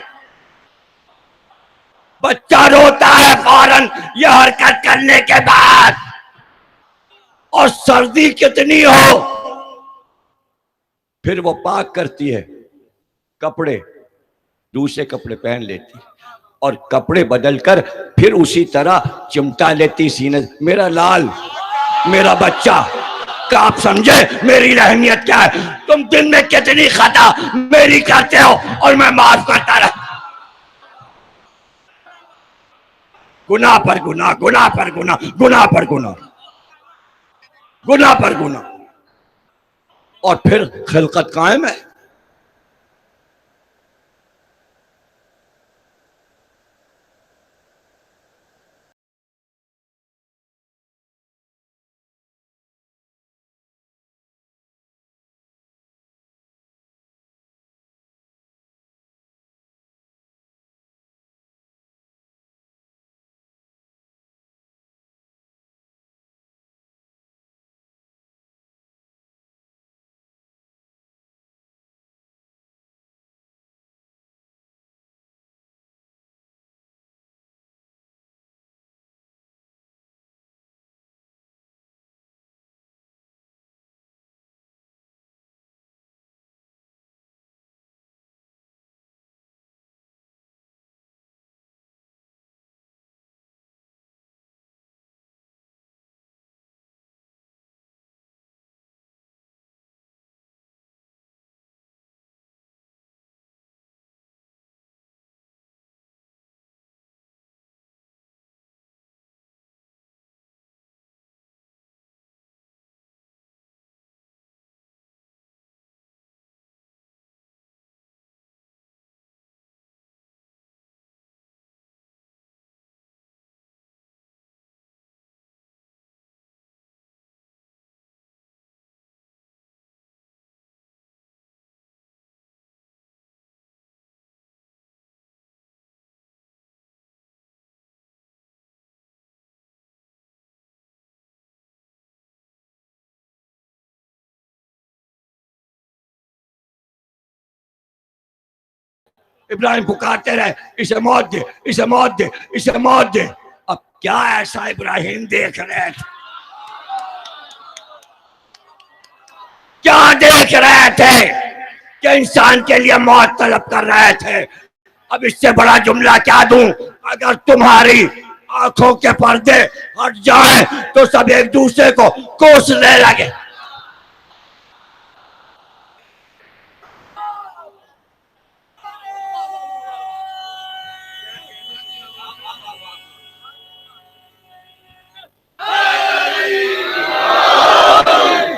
[SPEAKER 1] بچہ روتا ہے فوراً یہ حرکت کرنے کے بعد، اور سردی کتنی ہو پھر وہ پاک کرتی ہے کپڑے، دوسرے کپڑے پہن لیتی، اور کپڑے بدل کر پھر اسی طرح چمٹا لیتی سینے. میرا لال، میرا بچہ، کیا آپ سمجھے میری رحمیت کیا ہے؟ تم دن میں کتنی خطا میری کرتے ہو اور میں معاف کرتا رہتا. گناہ پر گناہ، گناہ پر گناہ، گناہ پر گناہ، گناہ پر گناہ، اور پھر خلقت قائم ہے. ابراہیم پکارتے رہے، اسے موت دے، اسے موت دے، اسے موت دے. اب کیا ایسا ابراہیم دیکھ رہے تھے؟ کیا دیکھ رہے تھے کہ انسان کے لیے موت طلب کر رہے تھے؟ اب اس سے بڑا جملہ کیا دوں؟ اگر تمہاری آنکھوں کے پردے ہٹ جائیں تو سب ایک دوسرے کو کوسنے لگے.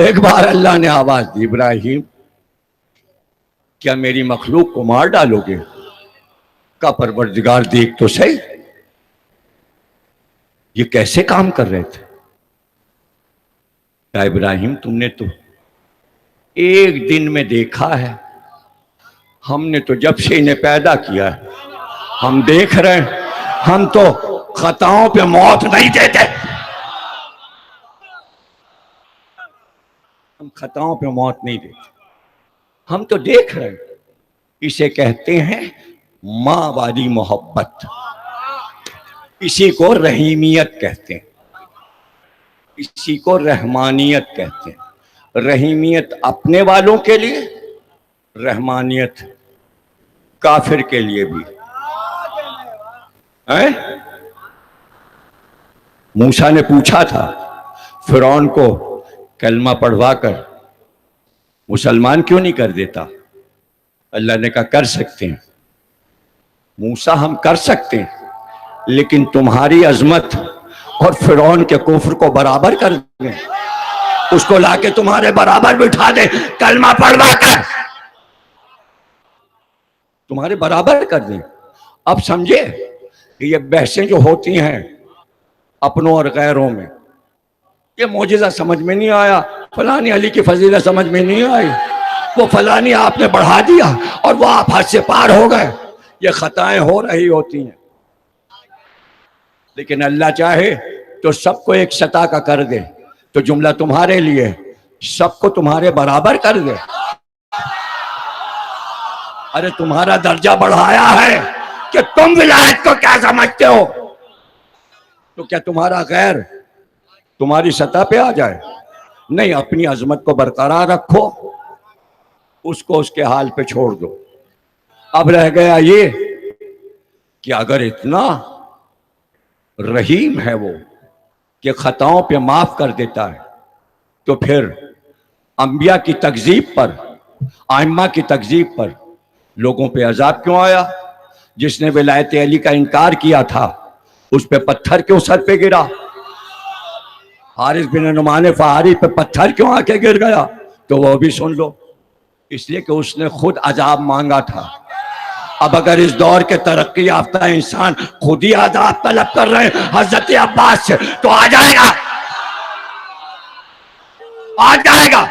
[SPEAKER 1] ایک بار اللہ نے آواز دی، ابراہیم کیا میری مخلوق کو مار ڈالو گے؟ کا پروردگار دیکھ تو صحیح، یہ کیسے کام کر رہے تھے. یا ابراہیم تم نے تو ایک دن میں دیکھا ہے؟ ہم نے تو جب سے انہیں پیدا کیا ہے ہم دیکھ رہے ہیں. ہم تو خطاؤں پہ موت نہیں دیتے. ہم خطاؤں پہ موت نہیں دیتے. ہم تو دیکھ رہے ہیں. اسے کہتے ہیں ماں والی محبت. اسی کو رحیمیت کہتے ہیں. اسی کو رحمانیت کہتے ہیں. رحیمیت اپنے والوں کے لیے، رحمانیت کافر کے لیے بھی. موسیٰ نے پوچھا تھا فرعون کو کلمہ پڑھوا کر مسلمان کیوں نہیں کر دیتا؟ اللہ نے کہا کر سکتے ہیں موسیٰ، ہم کر سکتے ہیں، لیکن تمہاری عظمت اور فرعون کے کفر کو برابر کر دیں، اس کو لا کے تمہارے برابر بٹھا دے، کلمہ پڑھوا کر تمہارے برابر کر دیں. اب سمجھے کہ یہ بحثیں جو ہوتی ہیں اپنوں اور غیروں میں، یہ معجزہ سمجھ میں نہیں آیا، فلانی علی کی فضیلت سمجھ میں نہیں آئی، وہ فلانی آپ نے بڑھا دیا اور وہ آپ حد سے پار ہو گئے. یہ خطائیں ہو رہی ہوتی ہیں، لیکن اللہ چاہے تو سب کو ایک سطح کا کر دے تو جملہ تمہارے لیے سب کو تمہارے برابر کر دے. ارے تمہارا درجہ بڑھایا ہے کہ تم ولایت کو کیا سمجھتے ہو، تو کیا تمہارا غیر تمہاری سطح پہ آ جائے؟ نہیں، اپنی عظمت کو برقرار رکھو، اس کو اس کے حال پہ چھوڑ دو. اب رہ گیا یہ کہ اگر اتنا رحیم ہے وہ کہ خطاؤں پہ معاف کر دیتا ہے، تو پھر انبیاء کی تکذیب پر، ائمہ کی تکذیب پر لوگوں پہ عذاب کیوں آیا؟ جس نے ولایت علی کا انکار کیا تھا اس پہ پتھر کیوں سر پہ گرا؟ حارث بن نعمان فہاری پہ پتھر کیوں آ کے گر گیا؟ تو وہ بھی سن لو. اس لیے کہ اس نے خود عذاب مانگا تھا. اب اگر اس دور کے ترقی یافتہ انسان خود ہی عذاب طلب کر رہے ہیں حضرت عباس سے، تو آ جائے گا، آ جائے گا.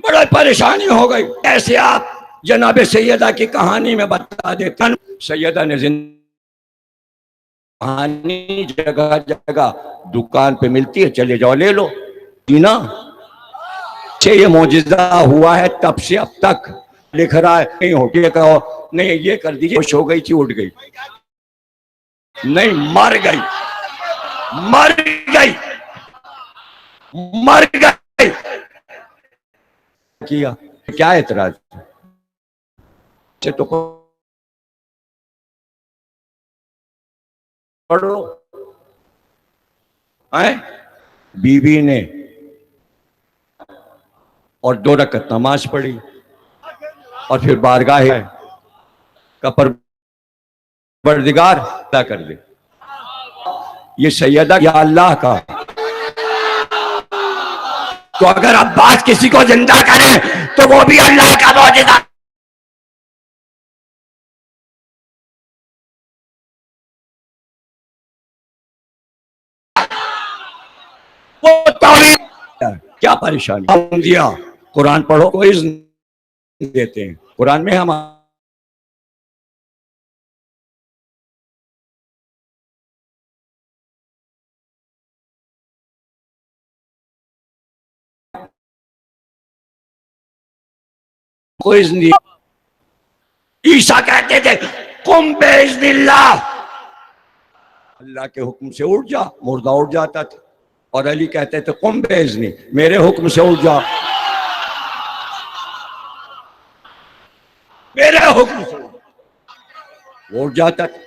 [SPEAKER 1] بڑا پریشانی ہو گئی. ایسے آپ جناب سیدہ کی کہانی میں بتا دیتے ہیں. سیدہ نے کہانی جگہ جگہ دکان پہ ملتی ہے، چلے جاؤ لے لو. نا یہ معجزہ ہوا ہے تب سے اب تک لکھ رہا ہے. نہیں ہو کہ کہو نہیں یہ کر دیجئے، خوش ہو گئی تھی اٹھ گئی، نہیں مر گئی، مر گئی، مر گئی. کیا کیا اعتراض سے تو پڑھو. بیوی نے اور 2 رکعت نماز پڑھی اور پھر بارگاہ کا پروردگار عطا کر دے. یہ سیدہ یا اللہ کا. تو اگر عباس کسی کو زندہ کرے تو وہ بھی اللہ کا معجزہ. وہ توحید کیا پریشانی دیا. قرآن پڑھو کوئی دیتے ہیں. قرآن میں ہم کوئی نہیں. عیسیٰ کہتے تھے قم باذن اللہ، اللہ کے حکم سے اٹھ جا، مردہ اٹھ جاتا تھا. اور علی کہتے تھے قم باذنی، میرے حکم سے اٹھ جا، میرے حکم سے وہ اٹھ جاتا تھا.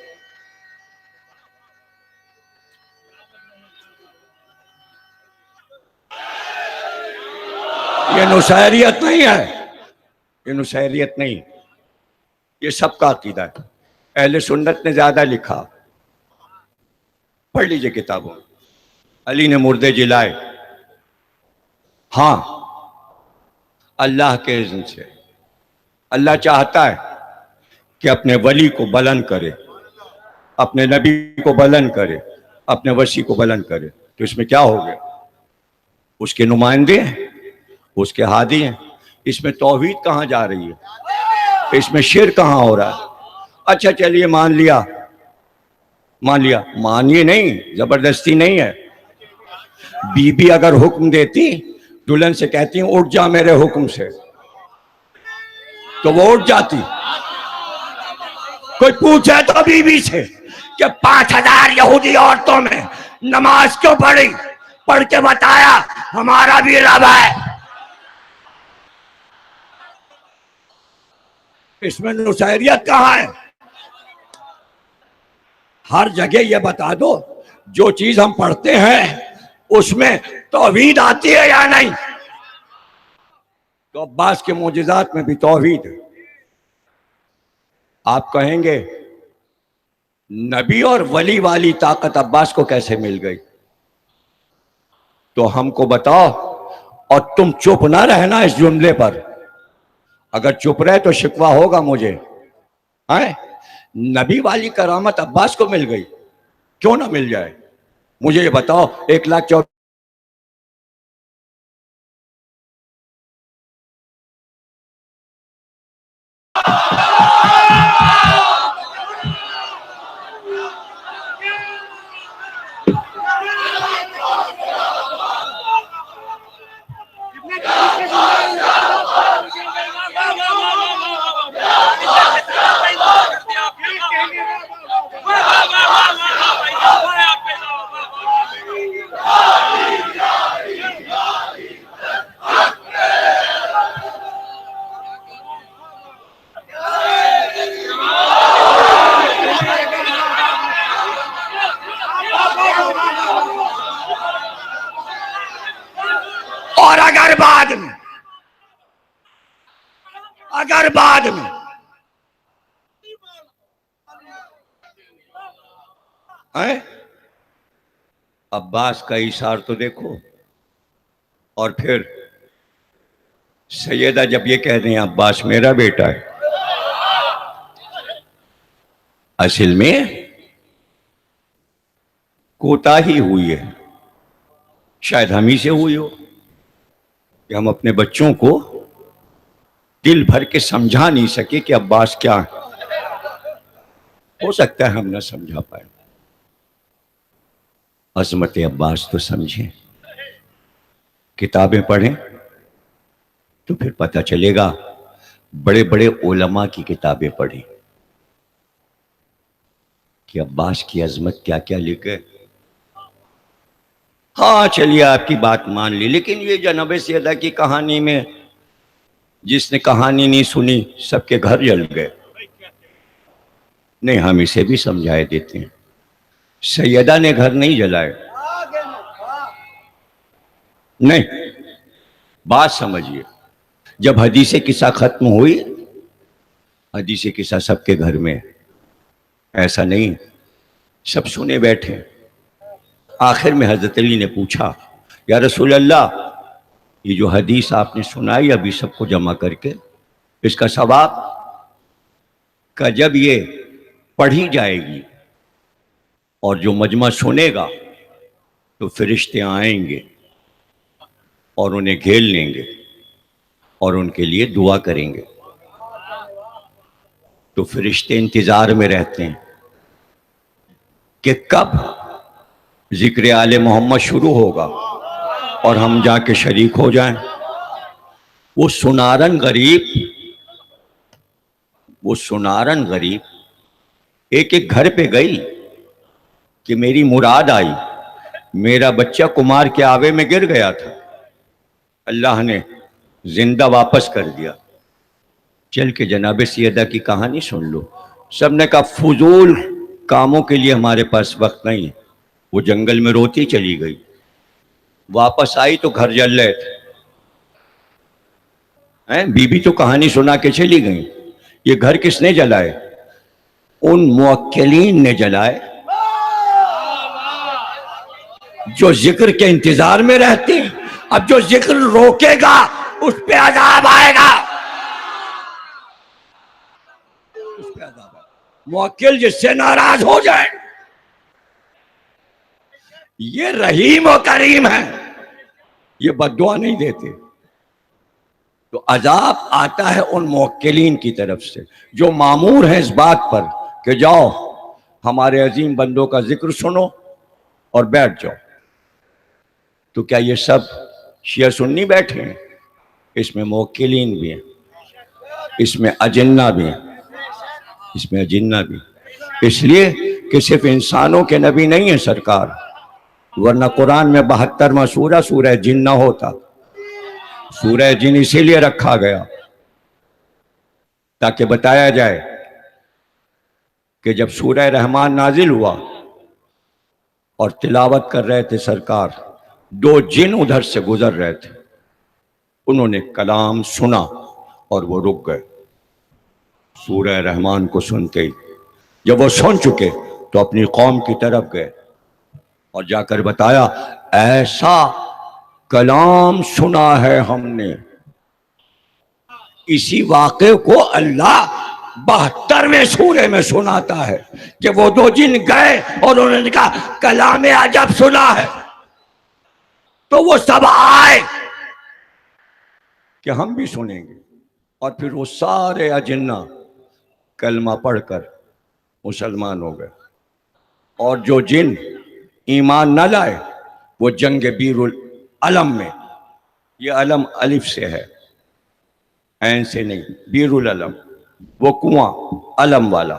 [SPEAKER 1] یہ نصیریت نہیں ہے، یہ نصیریت نہیں، یہ سب کا عقیدہ ہے. اہل سنت نے زیادہ لکھا، پڑھ لیجئے کتابوں. علی نے مردے جلائے، ہاں اللہ کے اذن سے. اللہ چاہتا ہے کہ اپنے ولی کو بلند کرے، اپنے نبی کو بلند کرے، اپنے وصی کو بلند کرے. تو اس میں کیا ہو گیا؟ اس کے نمائندے ہیں، اس کے ہادی ہیں. اس میں توحید کہاں جا رہی ہے؟ اس میں شرک کہاں ہو رہا ہے؟ اچھا چلیے مان لیا، مانیے نہیں، زبردستی نہیں ہے. بی بی اگر حکم دیتی، دلہن سے کہتی ہیں اٹھ جا میرے حکم سے، تو وہ اٹھ جاتی. کوئی پوچھے تو بی بی سے کہ 5000 یہودی عورتوں میں نماز کیوں پڑھی؟ پڑھ کے بتایا ہمارا بھی رب ہے. اس میں نصیریت کہاں ہے؟ ہر جگہ یہ بتا دو جو چیز ہم پڑھتے ہیں اس میں توحید آتی ہے یا نہیں. تو عباس کے معجزات میں بھی توحید ہے. آپ کہیں گے نبی اور ولی والی طاقت عباس کو کیسے مل گئی؟ تو ہم کو بتاؤ، اور تم چپ نہ رہنا اس جملے پر. اگر چپ رہے تو شکوہ ہوگا مجھے. نبی والی کرامت عباس کو مل گئی، کیوں نہ مل جائے؟ مجھے یہ بتاؤ 1,04,000 اور اگر بعد میں عباس کا ایثار تو دیکھو. اور پھر سیدہ جب یہ کہہ دیں عباس میرا بیٹا ہے، اصل میں کوتاہی ہوئی ہے، شاید ہم ہی سے ہوئی ہو کہ ہم اپنے بچوں کو دل بھر کے سمجھا نہیں سکے کہ عباس کیا ہے. ہو سکتا ہے ہم نہ سمجھا پائے. عظمت عباس تو سمجھیں، کتابیں پڑھیں تو پھر پتہ چلے گا. بڑے بڑے علماء کی کتابیں پڑھیں کہ عباس کی عظمت کیا کیا لکھے. ہاں چلیے آپ کی بات مان لی، لیکن یہ جناب سیدہ کی کہانی میں جس نے کہانی نہیں سنی سب کے گھر جل گئے. نہیں، ہم اسے بھی سمجھائے دیتے ہیں. سیدہ نے گھر نہیں جلائے. نہیں، بات سمجھیے. جب حدیث قصہ ختم ہوئی، حدیث قصہ سب کے گھر میں، ایسا نہیں سب سنے بیٹھے. آخر میں حضرت علی نے پوچھا یا رسول اللہ، یہ جو حدیث آپ نے سنائی ابھی سب کو جمع کر کے، اس کا ثواب کا جب یہ پڑھی جائے گی اور جو مجمع سنے گا تو فرشتے آئیں گے اور انہیں گھیر لیں گے اور ان کے لیے دعا کریں گے. تو فرشتے انتظار میں رہتے ہیں کہ کب ذکر آل محمد شروع ہوگا اور ہم جا کے شریک ہو جائیں. وہ سنارن غریب ایک ایک گھر پہ گئی کہ میری مراد آئی. میرا بچہ کمار کے آوے میں گر گیا تھا، اللہ نے زندہ واپس کر دیا. چل کے جناب سیدہ کی کہانی سن لو. سب نے کہا فضول کاموں کے لیے ہمارے پاس وقت نہیں ہے. وہ جنگل میں روتی چلی گئی. واپس آئی تو گھر جل رہے تھے. بی بی تو کہانی سنا کے چلی گئی. یہ گھر کس نے جلائے؟ ان موکلین نے جلائے جو ذکر کے انتظار میں رہتے ہیں. اب جو ذکر روکے گا اس پہ عذاب آئے گا. موکل جس سے ناراض ہو جائے. یہ رحیم و کریم ہے, یہ بددعا نہیں دیتے. تو عذاب آتا ہے ان موکلین کی طرف سے جو مامور ہیں اس بات پر کہ جاؤ ہمارے عظیم بندوں کا ذکر سنو اور بیٹھ جاؤ. تو کیا یہ سب شیعہ سنی بیٹھے ہیں؟ اس میں موکلین بھی ہیں, اس میں اجنہ بھی ہیں, اس میں اجنہ بھی. اس لیے کہ صرف انسانوں کے نبی نہیں ہیں سرکار, ورنہ قرآن میں 72واں سورہ سورہ جن نہ ہوتا. سورہ جن اسی لیے رکھا گیا تاکہ بتایا جائے کہ جب سورہ رحمان نازل ہوا اور تلاوت کر رہے تھے سرکار, 2 جن ادھر سے گزر رہے تھے. انہوں نے کلام سنا اور وہ رک گئے سورہ رحمان کو سنتے ہی. جب وہ سن چکے تو اپنی قوم کی طرف گئے اور جا کر بتایا ایسا کلام سنا ہے ہم نے. اسی واقعے کو اللہ 72ویں سورے میں سناتا ہے کہ وہ 2 جن گئے اور انہوں نے کہا کلام عجب سنا ہے. تو وہ سب آئے کہ ہم بھی سنیں گے, اور پھر وہ سارے اجنہ کلمہ پڑھ کر مسلمان ہو گئے. اور جو جن ایمان نہ لائے وہ جنگ بیر العلم میں, یہ علم الف سے ہے عین سے نہیں, بیر العلم وہ کنواں علم والا,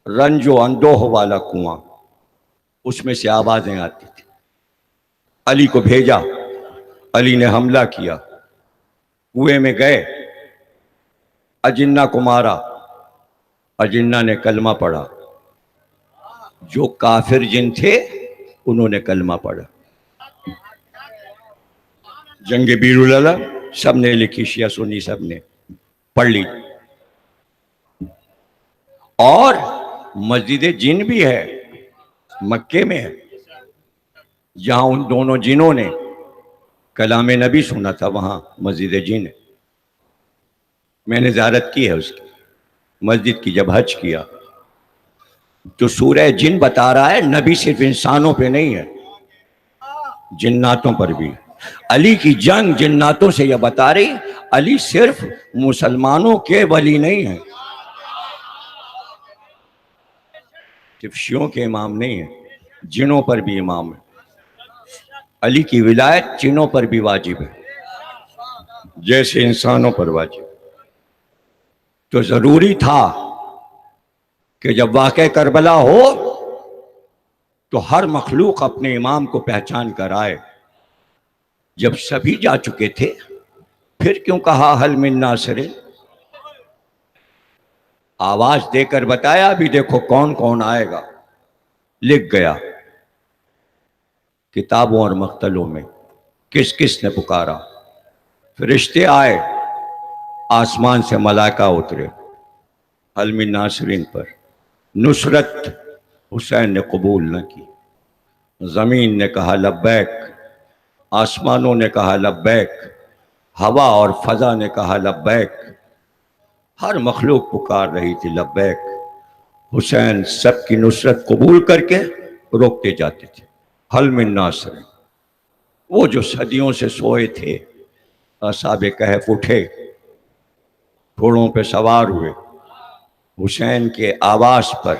[SPEAKER 1] رنج و اندوہ والا کنواں, اس میں سے آوازیں آتی تھی. علی کو بھیجا, علی نے حملہ کیا, کنویں میں گئے, اجنہ کو مارا, اجنہ نے کلمہ پڑھا. جو کافر جن تھے انہوں نے کلمہ پڑھا. جنگ بیر العلم سب نے لکھی, شیعہ سنی سب نے پڑھ لی. اور مسجد جن بھی ہے مکے میں ہے, جہاں ان دونوں جنوں نے کلام نبی سنا تھا, وہاں مسجد جن ہے. میں نے زیارت کی ہے اس کی مسجد کی جب حج کیا. تو سورہ جن بتا رہا ہے نبی صرف انسانوں پہ نہیں ہے, جناتوں پر بھی. علی کی جنگ جناتوں سے یہ بتا رہی علی صرف مسلمانوں کے ولی نہیں ہیں, صرف شیعوں کے امام نہیں ہیں, جنوں پر بھی امام ہے. علی کی ولایت جنوں پر بھی واجب ہے جیسے انسانوں پر واجب. تو ضروری تھا کہ جب واقعہ کربلا ہو تو ہر مخلوق اپنے امام کو پہچان کر آئے. جب سبھی جا چکے تھے پھر کیوں کہا حل من ناصر, آواز دے کر بتایا بھی دیکھو کون کون آئے گا. لکھ گیا کتابوں اور مختلوں میں کس کس نے پکارا. فرشتے آئے, آسمان سے ملائکہ اترے حل من ناصرین پر. نصرت حسین نے قبول نہ کی, زمین نے کہا لبیک, آسمانوں نے کہا لبیک, ہوا اور فضا نے کہا لبیک, ہر مخلوق پکار رہی تھی لبیک. حسین سب کی نصرت قبول کر کے روکتے جاتے تھے. حل من ناصر, وہ جو صدیوں سے سوئے تھے اصحاب کہف اٹھے, گھوڑوں پہ سوار ہوئے, حسین کے آواز پر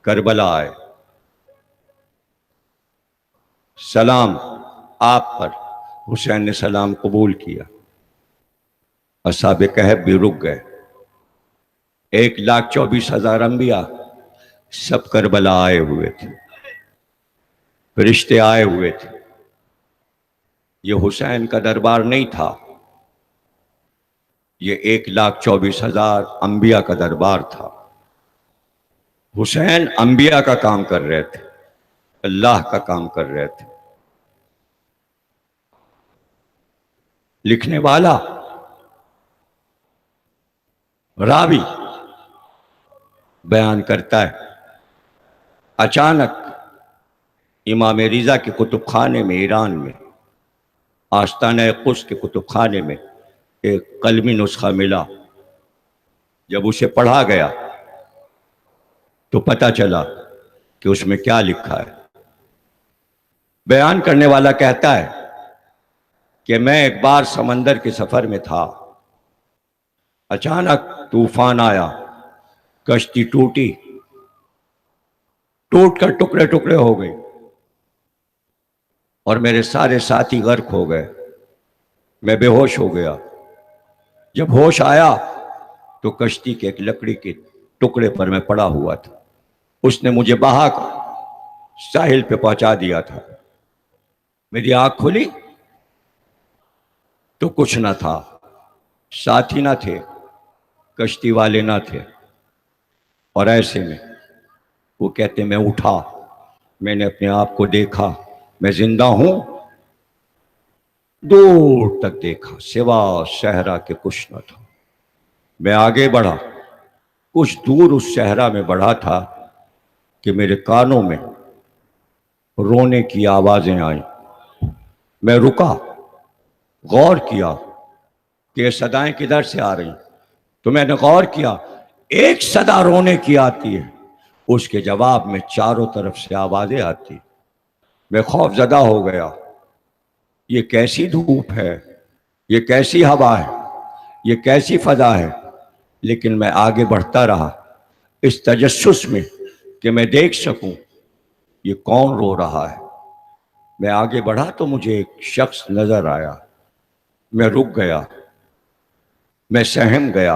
[SPEAKER 1] کربلا آئے. سلام آپ پر, حسین نے سلام قبول کیا. اصحاب کہف بھی رک گئے. 1,24,000 انبیاء سب کربلا آئے ہوئے تھے, فرشتے آئے ہوئے تھے. یہ حسین کا دربار نہیں تھا, یہ 1,24,000 انبیاء کا دربار تھا۔ حسین انبیاء کا کام کر رہے تھے، اللہ کا کام کر رہے تھے۔ لکھنے والا راوی بیان کرتا ہے، اچانک امام رضا کے کتب خانے میں ایران میں، آستانہ قدس کے کتب خانے میں ایک قلمی نسخہ ملا۔ جب اسے پڑھا گیا تو پتہ چلا کہ اس میں کیا لکھا ہے۔ بیان کرنے والا کہتا ہے کہ میں ایک بار سمندر کے سفر میں تھا، اچانک طوفان آیا، کشتی ٹوٹی، ٹوٹ کر ٹکڑے ٹکڑے ہو گئی اور میرے سارے ساتھی غرق ہو گئے۔ میں بے ہوش ہو گیا۔ جب ہوش آیا تو کشتی کے ایک لکڑی کے ٹکڑے پر میں پڑا ہوا تھا، اس نے مجھے بہا کر ساحل پہ پہنچا دیا تھا۔ میری آنکھ کھلی تو کچھ نہ تھا، ساتھی نہ تھے، کشتی والے نہ تھے، اور ایسے میں وہ کہتے میں اٹھا، میں نے اپنے آپ کو دیکھا، میں زندہ ہوں، دور تک دیکھا، سوا صحرا کے کچھ نہ تھا۔ میں آگے بڑھا، کچھ دور اس صحرا میں بڑھا تھا کہ میرے کانوں میں رونے کی آوازیں آئیں۔ میں رکا، غور کیا کہ یہ صدائیں کدھر سے آ رہی، تو میں نے غور کیا ایک صدا رونے کی آتی ہے، اس کے جواب میں چاروں طرف سے آوازیں آتی۔ میں خوف زدہ ہو گیا، یہ کیسی دھوپ ہے، یہ کیسی ہوا ہے، یہ کیسی فضا ہے، لیکن میں آگے بڑھتا رہا اس تجسس میں کہ میں دیکھ سکوں یہ کون رو رہا ہے۔ میں آگے بڑھا تو مجھے ایک شخص نظر آیا، میں رک گیا، میں سہم گیا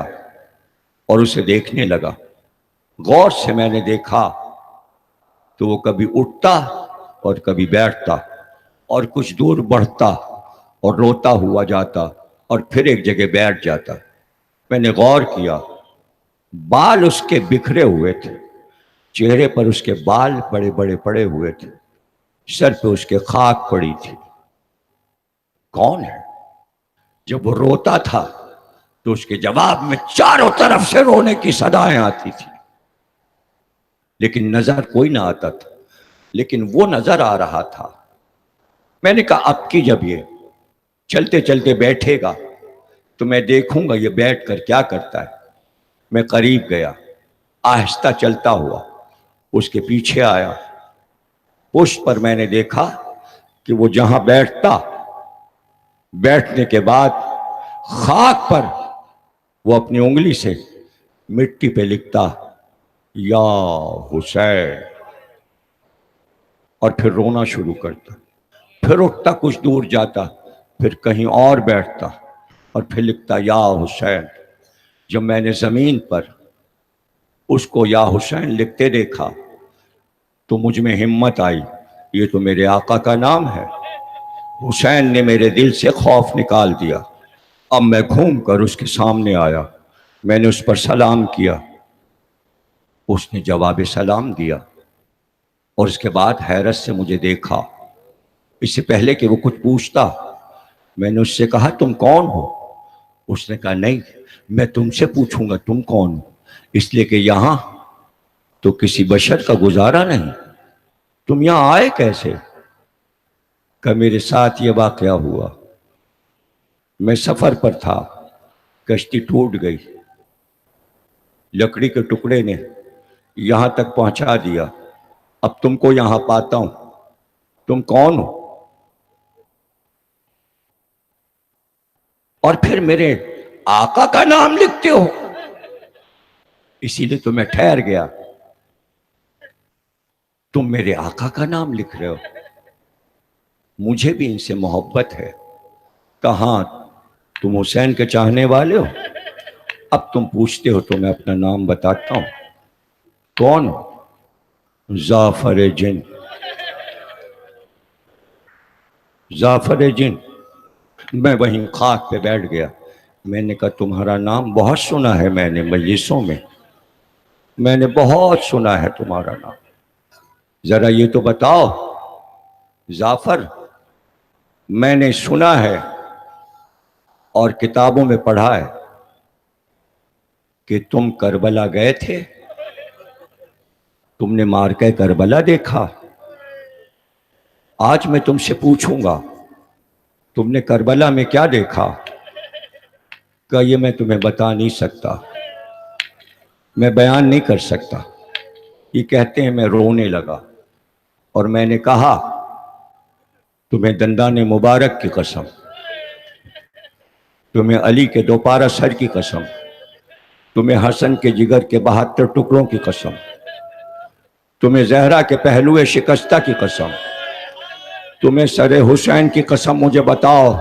[SPEAKER 1] اور اسے دیکھنے لگا۔ غور سے میں نے دیکھا تو وہ کبھی اٹھتا اور کبھی بیٹھتا اور کچھ دور بڑھتا اور روتا ہوا جاتا اور پھر ایک جگہ بیٹھ جاتا۔ میں نے غور کیا، بال اس کے بکھرے ہوئے تھے، چہرے پر اس کے بال بڑے بڑے پڑے ہوئے تھے، سر پہ اس کے خاک پڑی تھی۔ کون ہے؟ جب وہ روتا تھا تو اس کے جواب میں چاروں طرف سے رونے کی صدائیں آتی تھی، لیکن نظر کوئی نہ آتا تھا، لیکن وہ نظر آ رہا تھا۔ میں نے کہا اب کی جب یہ چلتے چلتے بیٹھے گا تو میں دیکھوں گا یہ بیٹھ کر کیا کرتا ہے۔ میں قریب گیا، آہستہ چلتا ہوا اس کے پیچھے آیا۔ پشت پر میں نے دیکھا کہ وہ جہاں بیٹھتا، بیٹھنے کے بعد خاک پر وہ اپنی انگلی سے مٹی پہ لکھتا یا حسین، اور پھر رونا شروع کرتا، پھر اٹھتا کچھ دور جاتا، پھر کہیں اور بیٹھتا اور پھر لکھتا یا حسین۔ جب میں نے زمین پر اس کو یا حسین لکھتے دیکھا تو مجھ میں ہمت آئی، یہ تو میرے آقا کا نام ہے۔ حسین نے میرے دل سے خوف نکال دیا۔ اب میں گھوم کر اس کے سامنے آیا، میں نے اس پر سلام کیا، اس نے جواب سلام دیا اور اس کے بعد حیرت سے مجھے دیکھا۔ اس سے پہلے کہ وہ کچھ پوچھتا میں نے اس سے کہا تم کون ہو؟ اس نے کہا نہیں، میں تم سے پوچھوں گا تم کون ہو، اس لیے کہ یہاں تو کسی بشر کا گزارا نہیں، تم یہاں آئے کیسے؟ کہ میرے ساتھ یہ واقعہ ہوا، میں سفر پر تھا، کشتی ٹوٹ گئی، لکڑی کے ٹکڑے نے یہاں تک پہنچا دیا، اب تم کو یہاں پاتا ہوں، تم کون ہو؟ اور پھر میرے آقا کا نام لکھتے ہو؟ اسی لیے تو میں ٹھہر گیا، تم میرے آقا کا نام لکھ رہے ہو، مجھے بھی ان سے محبت ہے۔ کہاں تم حسین کے چاہنے والے ہو؟ اب تم پوچھتے ہو تو میں اپنا نام بتاتا ہوں، کون ہو؟ جعفر جن، جعفر جن۔ میں وہیں خاک پہ بیٹھ گیا، میں نے کہا تمہارا نام بہت سنا ہے میں نے مجلسوں میں نے بہت سنا ہے تمہارا نام، ذرا یہ تو بتاؤ جعفر، میں نے سنا ہے اور کتابوں میں پڑھا ہے کہ تم کربلا گئے تھے، تم نے مارکہ کربلا دیکھا۔ آج میں تم سے پوچھوں گا تم نے کربلا میں کیا دیکھا؟ کہ یہ میں تمہیں بتا نہیں سکتا، میں بیان نہیں کر سکتا۔ یہ کہتے ہیں میں رونے لگا اور میں نے کہا تمہیں دندان مبارک کی قسم، تمہیں علی کے دوپارہ سر کی قسم، تمہیں حسن کے جگر کے 72 ٹکڑوں کی قسم، تمہیں زہرا کے پہلو شکستہ کی قسم، تمہیں سر حسین کی قسم، مجھے بتاؤ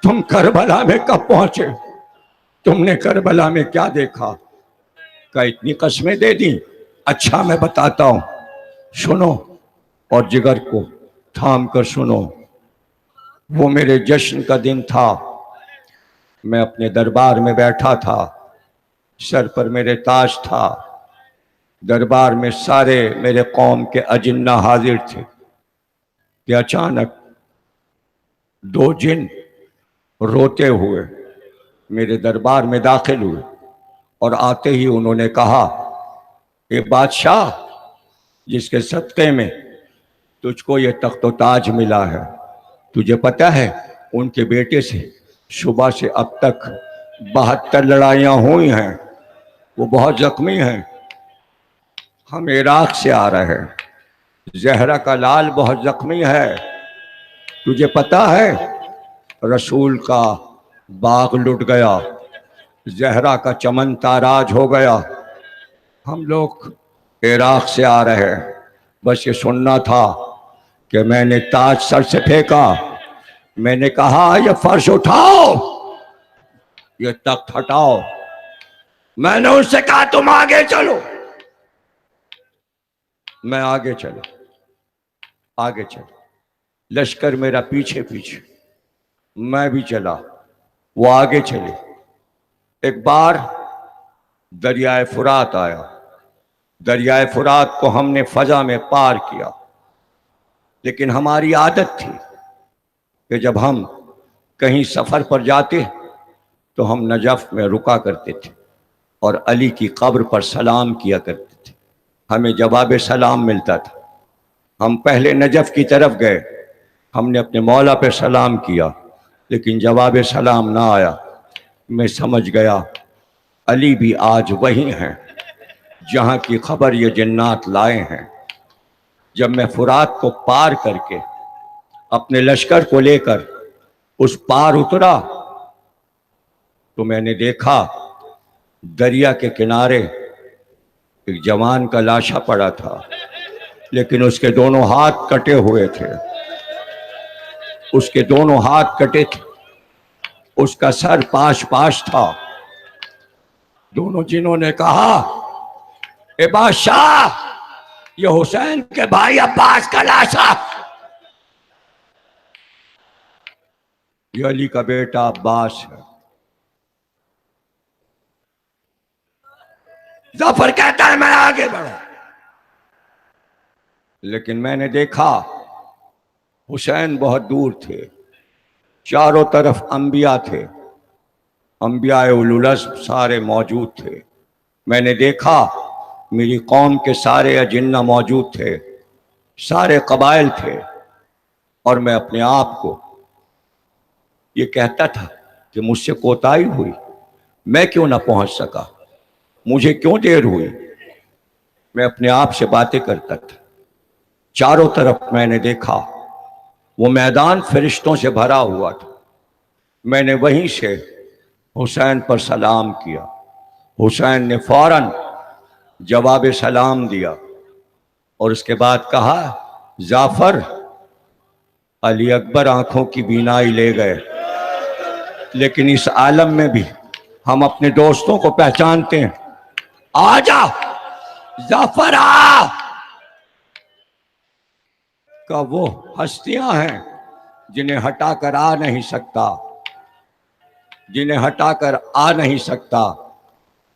[SPEAKER 1] تم کربلا میں کب پہنچے؟ تم نے کربلا میں کیا دیکھا؟ کہ اتنی قسمیں دے دیں؟ اچھا میں بتاتا ہوں، سنو اور جگر کو تھام کر سنو۔ وہ میرے جشن کا دن تھا، میں اپنے دربار میں بیٹھا تھا، سر پر میرے تاج تھا، دربار میں سارے میرے قوم کے اجنہ حاضر تھے کہ اچانک 2 جن روتے ہوئے میرے دربار میں داخل ہوئے اور آتے ہی انہوں نے کہا کہ بادشاہ جس کے صدقے میں تجھ کو یہ تخت و تاج ملا ہے، تجھے پتہ ہے ان کے بیٹے سے صبح سے اب تک 72 لڑائیاں ہوئی ہیں، وہ بہت زخمی ہیں، ہم عراق سے آ رہے ہیں، زہرا کا لال بہت زخمی ہے، تجھے پتہ ہے رسول کا باغ لٹ گیا، زہرا کا چمن تاراج ہو گیا، ہم لوگ عراق سے آ رہے ہیں، بس یہ سننا تھا کہ میں نے تاج سر سے پھینکا، میں نے کہا یہ فرش اٹھاؤ، یہ تخت ہٹاؤ، میں نے ان سے کہا تم آگے چلو، میں آگے چلا، لشکر میرا پیچھے پیچھے، میں بھی چلا، وہ آگے چلے۔ ایک بار دریائے فرات آیا، دریائے فرات کو ہم نے فضا میں پار کیا، لیکن ہماری عادت تھی کہ جب ہم کہیں سفر پر جاتے تو ہم نجف میں رکا کرتے تھے اور علی کی قبر پر سلام کیا کرتے تھے، ہمیں جواب سلام ملتا تھا۔ ہم پہلے نجف کی طرف گئے، ہم نے اپنے مولا پہ سلام کیا لیکن جواب سلام نہ آیا، میں سمجھ گیا علی بھی آج وہی ہیں جہاں کی خبر یہ جنات لائے ہیں۔ جب میں فرات کو پار کر کے اپنے لشکر کو لے کر اس پار اترا تو میں نے دیکھا دریا کے کنارے ایک جوان کا لاشا پڑا تھا، لیکن اس کے دونوں ہاتھ کٹے ہوئے تھے، اس کے دونوں ہاتھ کٹے تھے، اس کا سر پاش پاش تھا۔ دونوں جنہوں نے کہا اے بادشاہ یہ حسین کے بھائی عباس کا لاشا، یہ علی کا بیٹا عباس ہے۔ ظفر کہتا ہے میں آگے بڑھا، لیکن میں نے دیکھا حسین بہت دور تھے، چاروں طرف انبیاء تھے، انبیاء اولو العزم سارے موجود تھے، میں نے دیکھا میری قوم کے سارے اجنہ موجود تھے، سارے قبائل تھے، اور میں اپنے آپ کو یہ کہتا تھا کہ مجھ سے کوتاہی ہوئی، میں کیوں نہ پہنچ سکا، مجھے کیوں دیر ہوئی، میں اپنے آپ سے باتیں کرتا تھا۔ چاروں طرف میں نے دیکھا وہ میدان فرشتوں سے بھرا ہوا تھا، میں نے وہیں سے حسین پر سلام کیا، حسین نے فوراً جواب سلام دیا اور اس کے بعد کہا جعفر علی اکبر آنکھوں کی بینائی لے گئے، لیکن اس عالم میں بھی ہم اپنے دوستوں کو پہچانتے ہیں، آ جا جعفر آ، کہ وہ ہستیاں ہیں جنہیں ہٹا کر آ نہیں سکتا۔ جنہیں ہٹا کر آ نہیں سکتا،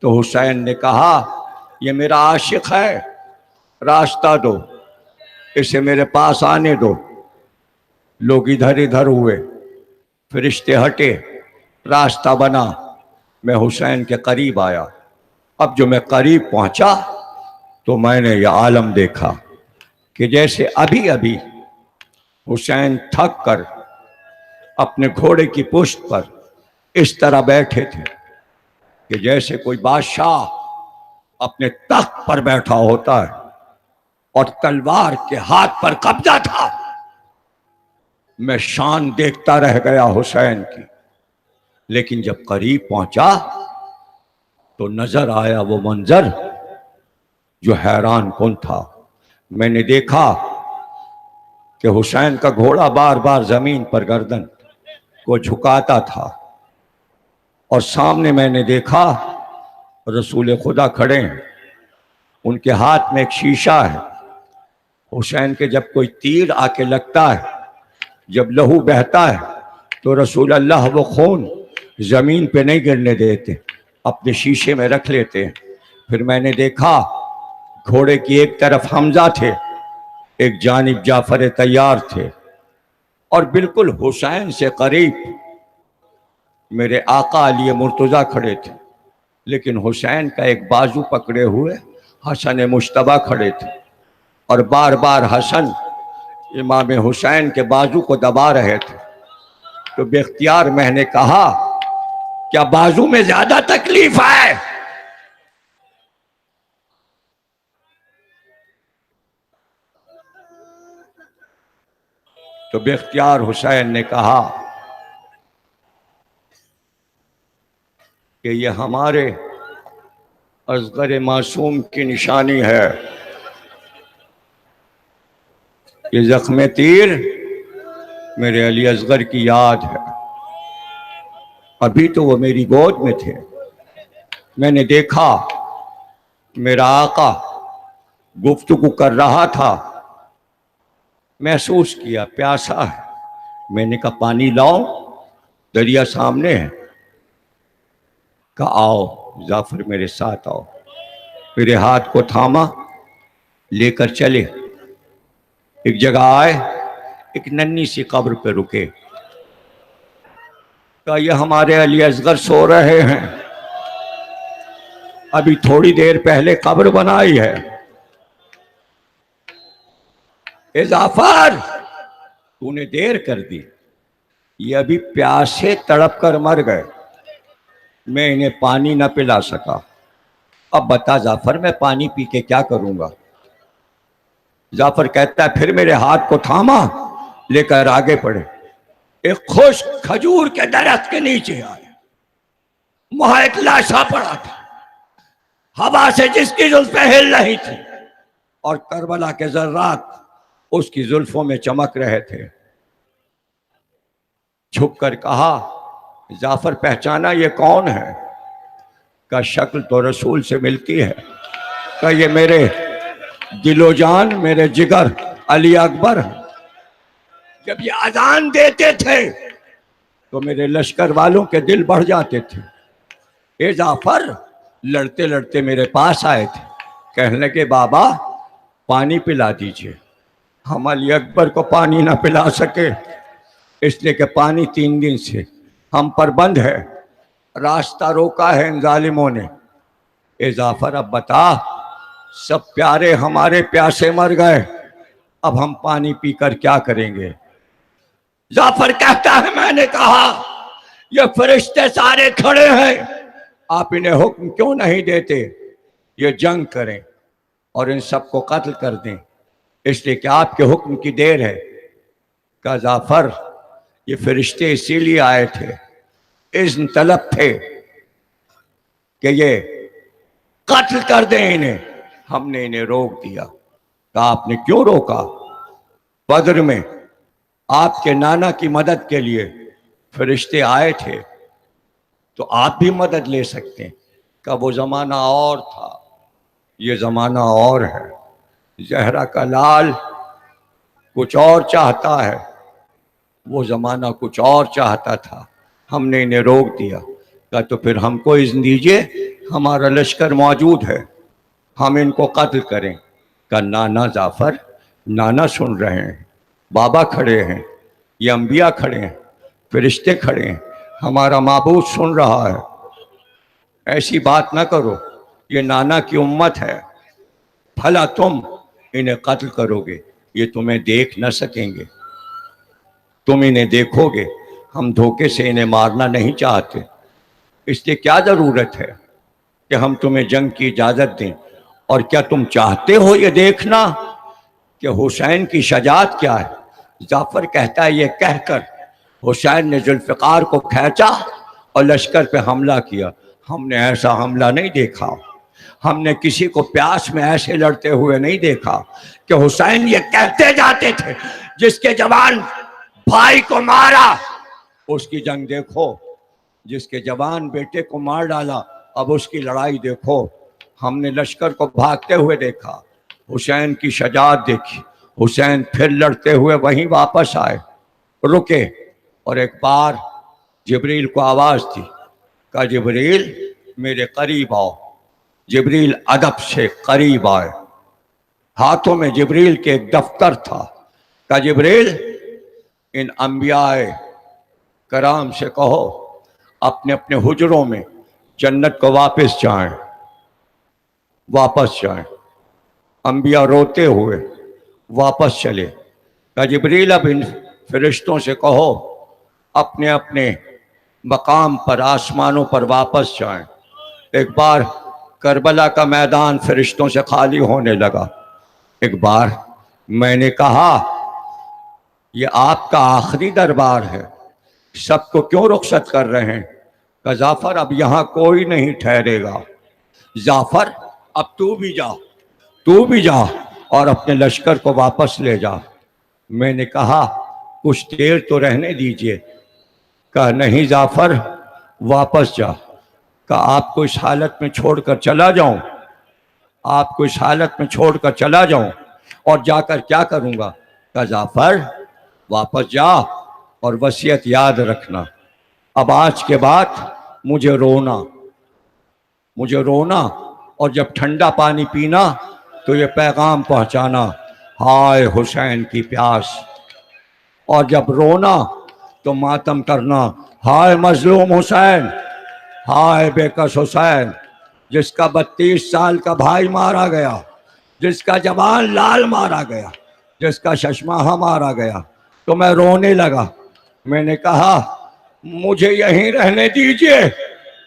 [SPEAKER 1] تو حسین نے کہا یہ میرا عاشق ہے، راستہ دو، اسے میرے پاس آنے دو۔ لوگ ادھر ادھر ہوئے، فرشتے ہٹے، راستہ بنا، میں حسین کے قریب آیا۔ اب جو میں قریب پہنچا تو میں نے یہ عالم دیکھا کہ جیسے ابھی ابھی حسین تھک کر اپنے گھوڑے کی پشت پر اس طرح بیٹھے تھے کہ جیسے کوئی بادشاہ اپنے تخت پر بیٹھا ہوتا ہے اور تلوار کے ہاتھ پر قبضہ تھا۔ میں شان دیکھتا رہ گیا حسین کی، لیکن جب قریب پہنچا تو نظر آیا وہ منظر جو حیران کن تھا۔ میں نے دیکھا کہ حسین کا گھوڑا بار بار زمین پر گردن کو جھکاتا تھا، اور سامنے میں نے دیکھا رسول خدا کھڑے ہیں، ان کے ہاتھ میں ایک شیشہ ہے۔ حسین کے جب کوئی تیر آ کے لگتا ہے، جب لہو بہتا ہے، تو رسول اللہ وہ خون زمین پہ نہیں گرنے دیتے، اپنے شیشے میں رکھ لیتے ہیں۔ پھر میں نے دیکھا گھوڑے کی ایک طرف حمزہ تھے، ایک جانب جعفر طیار تھے، اور بالکل حسین سے قریب میرے آقا علی مرتضیٰ کھڑے تھے، لیکن حسین کا ایک بازو پکڑے ہوئے حسن مجتبیٰ کھڑے تھے، اور بار بار حسن امام حسین کے بازو کو دبا رہے تھے۔ تو بے اختیار میں نے کہا کیا بازو میں زیادہ تکلیف ہے؟ تو بے اختیار حسین نے کہا کہ یہ ہمارے اصغر معصوم کی نشانی ہے، یہ زخم تیر میرے علی اصغر کی یاد ہے۔ ابھی تو وہ میری گود میں تھے، میں نے دیکھا میرا آقا گفتگو کر رہا تھا، محسوس کیا پیاسا ہے، میں نے کہا پانی لاؤ، دریا سامنے ہے۔ کہا آؤ جعفر میرے ساتھ آؤ۔ میرے ہاتھ کو تھاما، لے کر چلے، ایک جگہ آئے، ایک ننھی سی قبر پہ رکے۔ کہا یہ ہمارے علی اصغر سو رہے ہیں، ابھی تھوڑی دیر پہلے قبر بنائی ہے۔ اے جعفر تو نے دیر کر دی، یہ ابھی پیاسے تڑپ کر مر گئے، میں انہیں پانی نہ پلا سکا۔ اب بتا جعفر میں پانی پی کے کیا کروں گا؟ جعفر کہتا ہے پھر میرے ہاتھ کو تھاما، لے کر آگے پڑھے، ایک خشک کھجور کے درخت کے نیچے آئے، وہاں ایک لاشا پڑا تھا، ہوا سے جس کی زلفیں ہل رہی تھی، اور کربلا کے ذرات اس کی زلفوں میں چمک رہے تھے۔ جھک کر کہا جعفر پہچانا یہ کون ہے؟ کا شکل تو رسول سے ملتی ہے۔ کہ یہ میرے دل و جان، میرے جگر علی اکبر ہیں۔ جب یہ اذان دیتے تھے تو میرے لشکر والوں کے دل بڑھ جاتے تھے۔ اے جعفر لڑتے لڑتے میرے پاس آئے تھے، کہنے لگے بابا پانی پلا دیجئے۔ ہم علی اکبر کو پانی نہ پلا سکے، اس لیے کہ پانی 3 دن سے ہم پر بند ہے، راستہ روکا ہے ان ظالموں نے۔ اے جعفر اب بتا، سب پیارے ہمارے پیاسے مر گئے، اب ہم پانی پی کر کیا کریں گے؟ جعفر کہتا ہے میں نے کہا یہ فرشتے سارے کھڑے ہیں، آپ انہیں حکم کیوں نہیں دیتے یہ جنگ کریں اور ان سب کو قتل کر دیں؟ اس لیے کہ آپ کے حکم کی دیر ہے۔ کہا جعفر یہ فرشتے اسی لیے آئے تھے، اذن طلب تھے کہ یہ قتل کر دیں انہیں، ہم نے انہیں روک دیا۔ کہا آپ نے کیوں روکا؟ بدر میں آپ کے نانا کی مدد کے لیے فرشتے آئے تھے تو آپ بھی مدد لے سکتے ہیں۔ کہ وہ زمانہ اور تھا، یہ زمانہ اور ہے۔ زہرا کا لال کچھ اور چاہتا ہے، وہ زمانہ کچھ اور چاہتا تھا۔ ہم نے انہیں روک دیا، کہا تو پھر ہم کو اذن دیجئے، ہمارا لشکر موجود ہے، ہم ان کو قتل کریں۔ کہا نانا جعفر، نانا سن رہے ہیں، بابا کھڑے ہیں، یہ انبیاء کھڑے ہیں، فرشتے کھڑے ہیں، ہمارا معبود سن رہا ہے، ایسی بات نہ کرو، یہ نانا کی امت ہے، بھلا تم انہیں قتل کرو گے، یہ تمہیں دیکھ نہ سکیں گے، تم انہیں دیکھو گے، ہم دھوکے سے انہیں مارنا نہیں چاہتے، اس لیے کیا ضرورت ہے کہ ہم تمہیں جنگ کی اجازت دیں؟ اور کیا تم چاہتے ہو یہ دیکھنا کہ حسین کی شجاعت کیا ہے؟ جعفر کہتا ہے یہ کہہ کر حسین نے ذوالفقار کو کھینچا اور لشکر پہ حملہ کیا۔ ہم نے ایسا حملہ نہیں دیکھا، ہم نے کسی کو پیاس میں ایسے لڑتے ہوئے نہیں دیکھا کہ حسین یہ کہتے جاتے تھے جس کے جوان بھائی کو مارا اس کی جنگ دیکھو، جس کے جوان بیٹے کو مار ڈالا اب اس کی لڑائی دیکھو۔ ہم نے لشکر کو بھاگتے ہوئے دیکھا، حسین کی شجاعت دیکھی، حسین پھر لڑتے ہوئے وہیں واپس آئے، رکے اور ایک بار جبریل کو آواز دی، کہا جبریل میرے قریب آؤ۔ جبریل ادب سے قریب آئے، ہاتھوں میں جبریل کے ایک دفتر تھا۔ کہا جبریل ان انبیاء کرام سے کہو اپنے اپنے حجروں میں جنت کو واپس جائیں، واپس جائیں۔ انبیاء روتے ہوئے واپس چلے۔ کہا جبریل اب ان فرشتوں سے کہو اپنے اپنے مقام پر آسمانوں پر واپس جائیں۔ ایک بار کربلا کا میدان فرشتوں سے خالی ہونے لگا۔ ایک بار میں نے کہا یہ آپ کا آخری دربار ہے، سب کو کیوں رخصت کر رہے ہیں؟ کہ جعفر اب یہاں کوئی نہیں ٹھہرے گا، جعفر اب تو بھی جا، تو بھی جا اور اپنے لشکر کو واپس لے جا۔ میں نے کہا کچھ دیر تو رہنے دیجئے۔ کہا نہیں جعفر واپس جا۔ کہا آپ کو اس حالت میں چھوڑ کر چلا جاؤں؟ آپ کو اس حالت میں چھوڑ کر چلا جاؤں اور جا کر کیا کروں گا؟ کہا جعفر واپس جا اور وصیت یاد رکھنا، اب آج کے بعد مجھے رونا اور جب ٹھنڈا پانی پینا تو یہ پیغام پہنچانا، ہائے حسین کی پیاس، اور جب رونا تو ماتم کرنا، ہائے مظلوم حسین، ہائے بے کس حسین، جس کا 32 سال کا بھائی مارا گیا، جس کا جوان لال مارا گیا، جس کا ششماہا مارا گیا۔ تو میں رونے لگا، میں نے کہا مجھے یہیں رہنے دیجئے،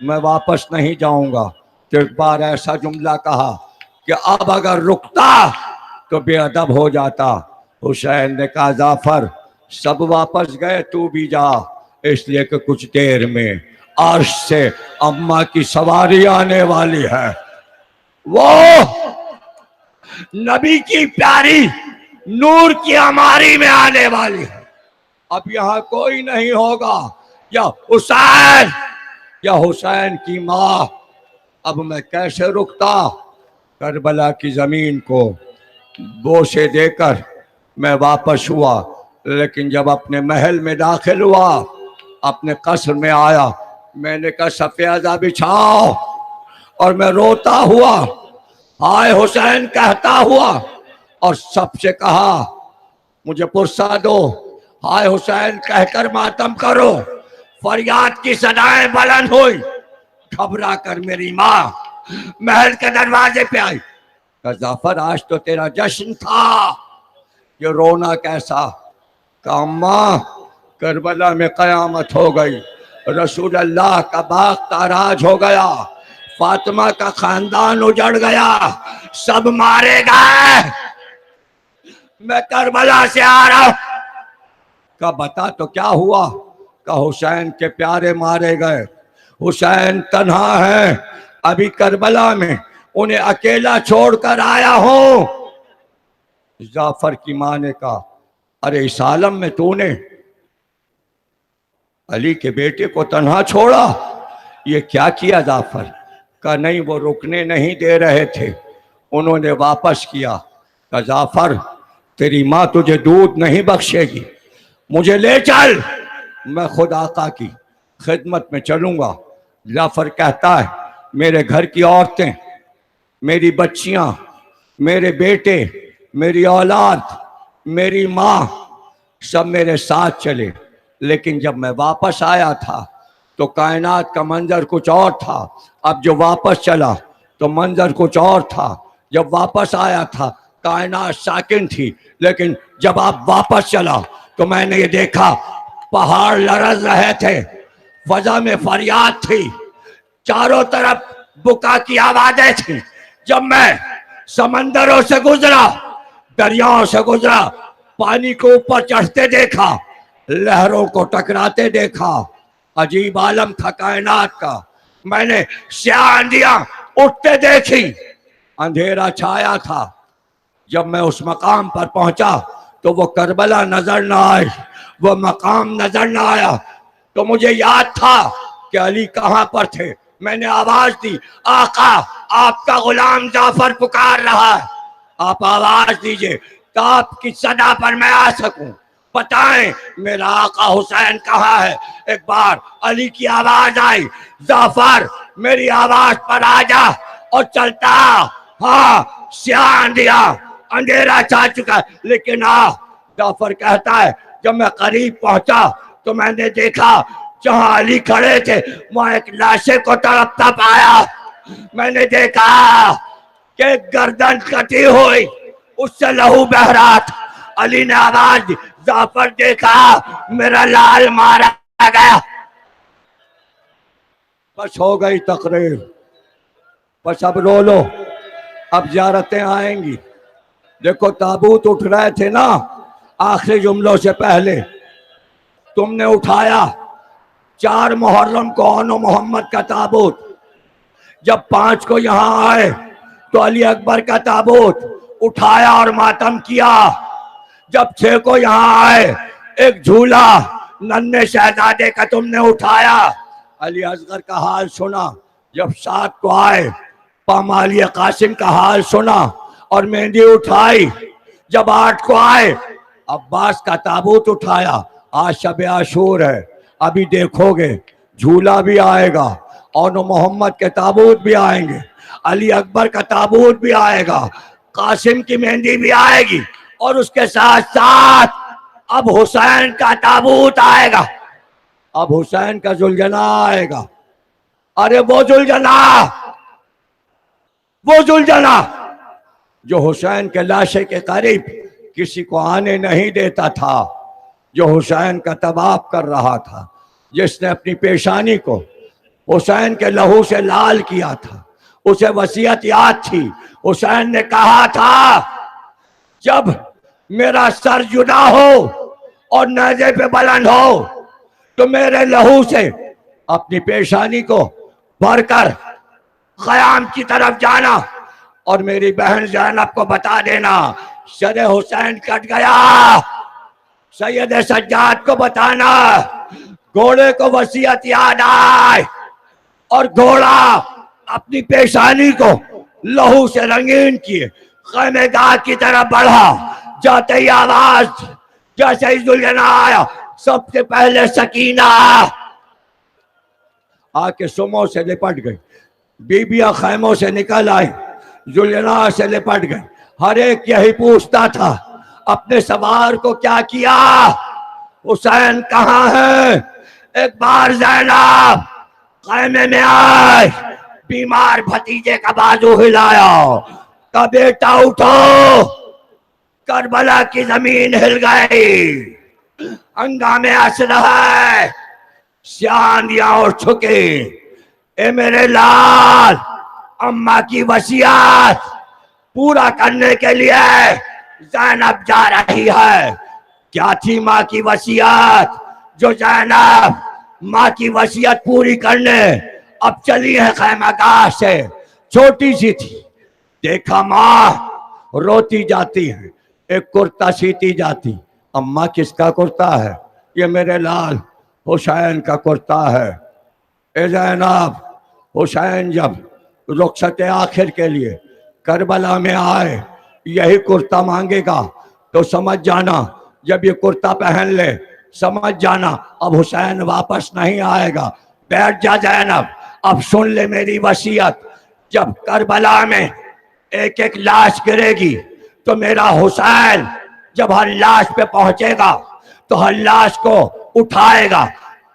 [SPEAKER 1] میں واپس نہیں جاؤں گا۔ تو ایک بار ایسا جملہ کہا کہ اب اگر رکتا تو بے ادب ہو جاتا۔ حسین نے کہا جعفر سب واپس گئے تو بھی جا، اس لیے کہ کچھ دیر میں عرش سے اماں کی سواری آنے والی ہے، وہ نبی کی پیاری نور کی عماری میں آنے والی ہے، اب یہاں کوئی نہیں ہوگا، یا حسین یا حسین کی ماں۔ اب میں کیسے رکتا؟ کربلا کی زمین کو بوسے دے کر میں واپس ہوا، لیکن جب اپنے محل میں داخل ہوا، اپنے قصر میں آیا، میں نے کہا سفیدہ بچھاؤ، اور میں روتا ہوا ہائے حسین کہتا ہوا، اور سب سے کہا مجھے پرسہ دو، ہائے حسین کہہ کر ماتم کرو۔ فریاد کی صدائیں بلند ہوئی، گھبرا کر میری ماں محل کے دروازے پہ آئی۔ کہ جعفر آج تو تیرا جشن تھا، یہ رونا کیسا؟ کہ اماں کربلا میں قیامت ہو گئی، رسول اللہ کا باغ تاراج ہو گیا، فاطمہ کا خاندان اجڑ گیا، سب مارے گئے، میں کربلا سے آ رہا ہوں۔ کہ بتا تو کیا ہوا؟ کہ حسین کے پیارے مارے گئے، حسین تنہا ہے ابھی کربلا میں، انہیں اکیلا چھوڑ کر آیا ہوں۔ جعفر کی ماں نے کہا ارے اس عالم میں تو نے علی کے بیٹے کو تنہا چھوڑا، یہ کیا کیا جعفر؟ کہا نہیں وہ رکنے نہیں دے رہے تھے، انہوں نے واپس کیا۔ کہا جعفر تیری ماں تجھے دودھ نہیں بخشے گی، مجھے لے چل، میں خود آقا کی خدمت میں چلوں گا۔ جعفر کہتا ہے میرے گھر کی عورتیں، میری بچیاں، میرے بیٹے، میری اولاد، میری ماں سب میرے ساتھ چلے، لیکن جب میں واپس آیا تھا تو کائنات کا منظر کچھ اور تھا۔ اب جو واپس چلا تو منظر کچھ اور تھا۔ جب واپس آیا تھا کائنات ساکن تھی، لیکن جب آپ واپس چلا تو میں نے یہ دیکھا پہاڑ لرز رہے تھے، فضا میں فریاد تھی، چاروں طرف بکا کی آوازیں تھیں۔ جب میں سمندروں سے گزرا، دریاؤں سے گزرا، پانی کو اوپر چڑھتے دیکھا، لہروں کو ٹکراتے دیکھا، عجیب عالم تھا کائنات کا۔ میں نے سیاہ آندیاں اٹھتے دیکھی، اندھیرا چھایا تھا۔ جب میں اس مقام پر پہنچا تو وہ کربلا نظر نہ آئی، وہ مقام نظر نہ آیا، تو مجھے یاد تھا کہ علی کہاں پر تھے۔ میں نے آواز دی، آقا آپ کا غلام جعفر پکار رہا ہے، آپ آواز دیجئے کہ آپ کی صدا پر میں آ سکوں، بتائیں میرا آقا حسین کہاں ہے۔ ایک بار علی کی آواز آئی، جعفر میری آواز پر آ جا، اور چلتا۔ ہاں سیاہ آندھیا، اندھیرا چھا چکا ہے، لیکن جعفر کہتا ہے جب میں قریب پہنچا تو میں نے دیکھا جہاں علی کھڑے تھے وہاں ایک لاشے کو تڑپتا پایا۔ میں نے دیکھا کہ گردن کٹی ہوئی، اس سے لہو بہہ رہا تھا۔ علی نے آواز دی، جعفر دیکھا میرا لال مارا گیا۔ بس ہو گئی تقریر، بس اب رو لو، اب زیارتیں آئیں گی۔ دیکھو تابوت اٹھ رہے تھے نا آخری جملوں سے پہلے، تم نے اٹھایا 4 محرم کو اون و محمد کا تابوت، جب 5 کو یہاں آئے تو علی اکبر کا تابوت اٹھایا اور ماتم کیا، جب 6 کو یہاں آئے ایک جھولا ننھے شہزادے کا تم نے اٹھایا، علی اصغر کا حال سنا، جب 7 کو آئے پامالی قاسم کا حال سنا اور مہندی اٹھائی، جب 8 کو آئے عباس کا تابوت اٹھایا۔ آج شب عاشور ہے، ابھی دیکھو گے جھولا بھی آئے گا، اون و محمد کے تابوت بھی آئیں گے، علی اکبر کا تابوت بھی آئے گا، قاسم کی مہندی بھی آئے گی، اور اس کے ساتھ ساتھ اب حسین کا تابوت آئے گا، اب حسین کا ذوالجناح آئے گا۔ ارے وہ ذوالجناح جو حسین کے لاشے کے قریب کسی کو آنے نہیں دیتا تھا، جو حسین کا طواف کر رہا تھا، جس نے اپنی پیشانی کو حسین کے لہو سے لال کیا تھا، اسے وصیت یاد تھی۔ حسین نے کہا تھا جب میرا سر جدا ہو اور نیزے پہ بلند ہو تو میرے لہو سے اپنی پیشانی کو بھر کر خیام کی طرف جانا، اور میری بہن زینب کو بتا دینا سر حسین کٹ گیا، سید سجاد کو بتانا گھوڑے کو وصیت یاد آئے، اور گھوڑا اپنی پیشانی کو لہو سے رنگین کیے خیمے گاہ کی طرف بڑھا۔ جاتے ہی آواز جیسے ہی ذوالجناح آیا، سب سے پہلے سکینہ آ کے سموں سے لپٹ گئی، بیبیاں خیموں سے نکل آئی، ذوالجناح سے لپٹ گئی، ہر ایک یہی پوچھتا تھا اپنے سوار کو کیا کیا، حسین کہاں ہے۔ ایک بار زینب خیمے میں آئے، بیمار بھتیجے کا بازو ہلایا، کہا بیٹا اٹھو، کربلا کی زمین ہل گئی، ہنگامے اثر ہے، سیاندیاں اٹھ چکے، اے میرے لال، اماں کی وصیت پورا کرنے کے لیے زینب جا رہی ہے۔ کیا تھی ماں کی وصیت جو زینب ماں کی وصیت پوری کرنے اب چلی ہے خیمہ گاہ سے؟ چھوٹی سی تھی، دیکھا ماں روتی جاتی ہے، ایک کرتا سیتی جاتی، اماں کس کا کرتا ہے؟ یہ میرے لال حسین کا کرتا ہے۔ اے زینب، حسین جب رخصت آخر کے لیے کربلا میں آئے یہی کرتا مانگے گا تو سمجھ جانا جب یہ کرتا پہن لے سمجھ جانا اب حسین واپس نہیں آئے گا. بیٹھ جا زینب, اب سن لے میری وصیت. جب کربلا میں ایک ایک لاش گرے گی تو میرا حسین جب ہر لاش پہ پہنچے گا تو ہر لاش کو اٹھائے گا,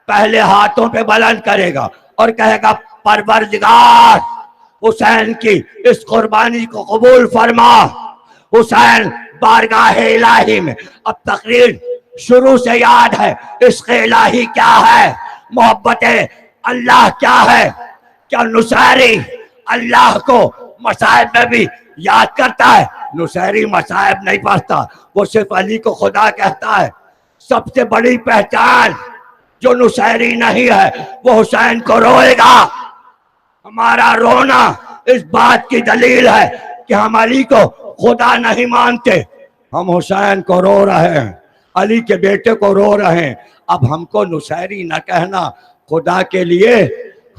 [SPEAKER 1] پہلے ہاتھوں پہ بلند کرے گا اور کہے گا پروردگار حسین کی اس قربانی کو قبول فرما. حسین بارگاہ الہی میں, اب تقریر شروع سے یاد ہے عشق الہی کیا ہے, محبت اللہ کیا ہے. کیا نصیری اللہ کو مصائب میں بھی یاد کرتا ہے؟ نصیری مصائب نہیں پڑھتا, وہ صرف علی کو خدا کہتا ہے. سب سے بڑی پہچان جو نصیری نہیں ہے وہ حسین کو روئے گا. ہمارا رونا اس بات کی دلیل ہے کہ ہم علی کو خدا نہیں مانتے, ہم حسین کو رو رہے ہیں, علی کے بیٹے کو رو رہے ہیں. اب ہم کو نصیری نہ کہنا, خدا کے لیے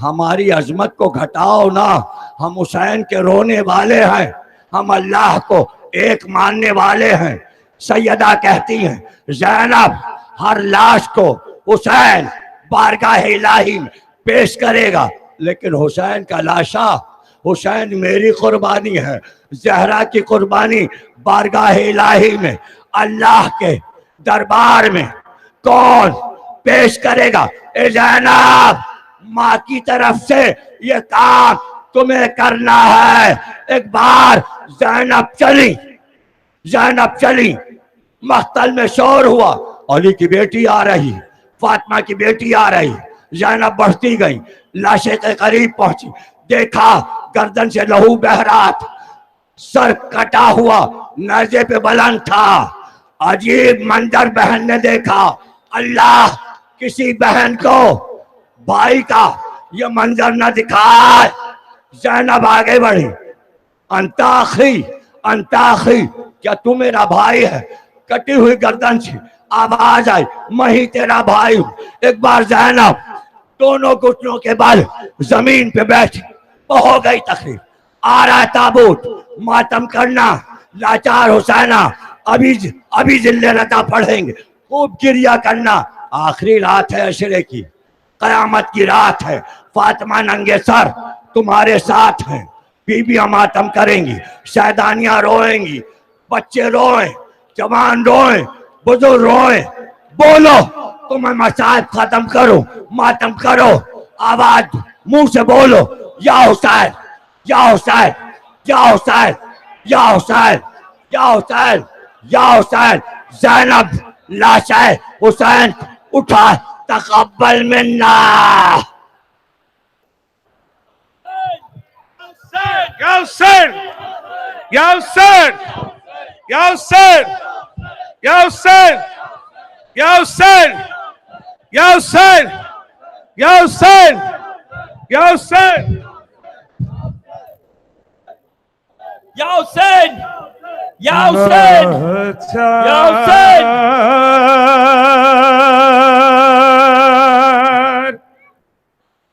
[SPEAKER 1] ہماری عظمت کو گھٹاؤ نہ. ہم حسین کے رونے والے ہیں, ہم اللہ کو ایک ماننے والے ہیں. سیدہ کہتی ہیں زینب ہر لاش کو حسین بارگاہ الہی میں پیش کرے گا, لیکن حسین کا لاشا, حسین میری قربانی ہے, زہرا کی قربانی بارگاہ الہی میں اللہ کے دربار میں کون پیش کرے گا؟ اے زینب ماں کی طرف سے یہ کام تمہیں کرنا ہے. ایک بار زینب چلی, مقتل میں شور ہوا, علی کی بیٹی آ رہی, فاطمہ کی بیٹی آ رہی. زینب بڑھتی گئی, لاشے کے قریب پہنچی, دیکھا گردن سے لہو بہہ رہا تھا, سر کٹا ہوا نیزے پہ بلند تھا. عجیب منظر بہن نے دیکھا. اللہ کسی بہن کو بھائی کا یہ منظر نہ دکھائے. زینب آگے بڑھی, انت اخی, کیا تو میرا بھائی ہے؟ کٹی ہوئی گردن سے آواز آئی, میں ہی تیرا بھائی ہوں. ایک بار زینب دونوں گھٹنوں کے بل زمین پہ بیٹھی, ہو گئی تقریر. آ رہا ہے تابوت, ماتم کرنا, لاچار حسینہ, ابھی ذل رضا پڑھیں گے, خوب گریہ کرنا. آخری رات ہے عشرے کی, قیامت کی رات ہے. فاطمہ ننگے سر تمہارے ساتھ ہیں, بیویاں ماتم کریں گی, شہدانیاں روئیں گی, بچے روئیں, جوان روئیں, بزرگ روئیں. بولو تمہیں مصائب ختم کرو, ماتم کرو, آواز منہ سے بولو, یا حسین یا حسین یا حسین یا حسین یا حسین یا حسین. زینب لاشے حسین اٹھا, تقبل منا.
[SPEAKER 2] یا حسین یا حسین یا حسین یا حسین یا حسین یا حسین یا حسین یا حسین
[SPEAKER 3] یا حسین یا حسین یا حسین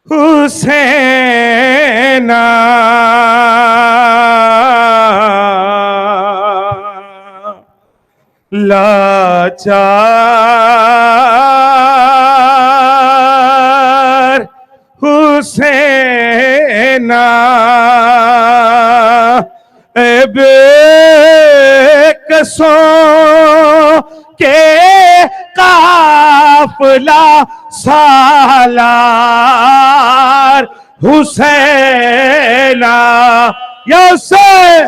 [SPEAKER 2] حسین لاچار حسین بے کسوں کے قافلہ سالار حسین. یا حسین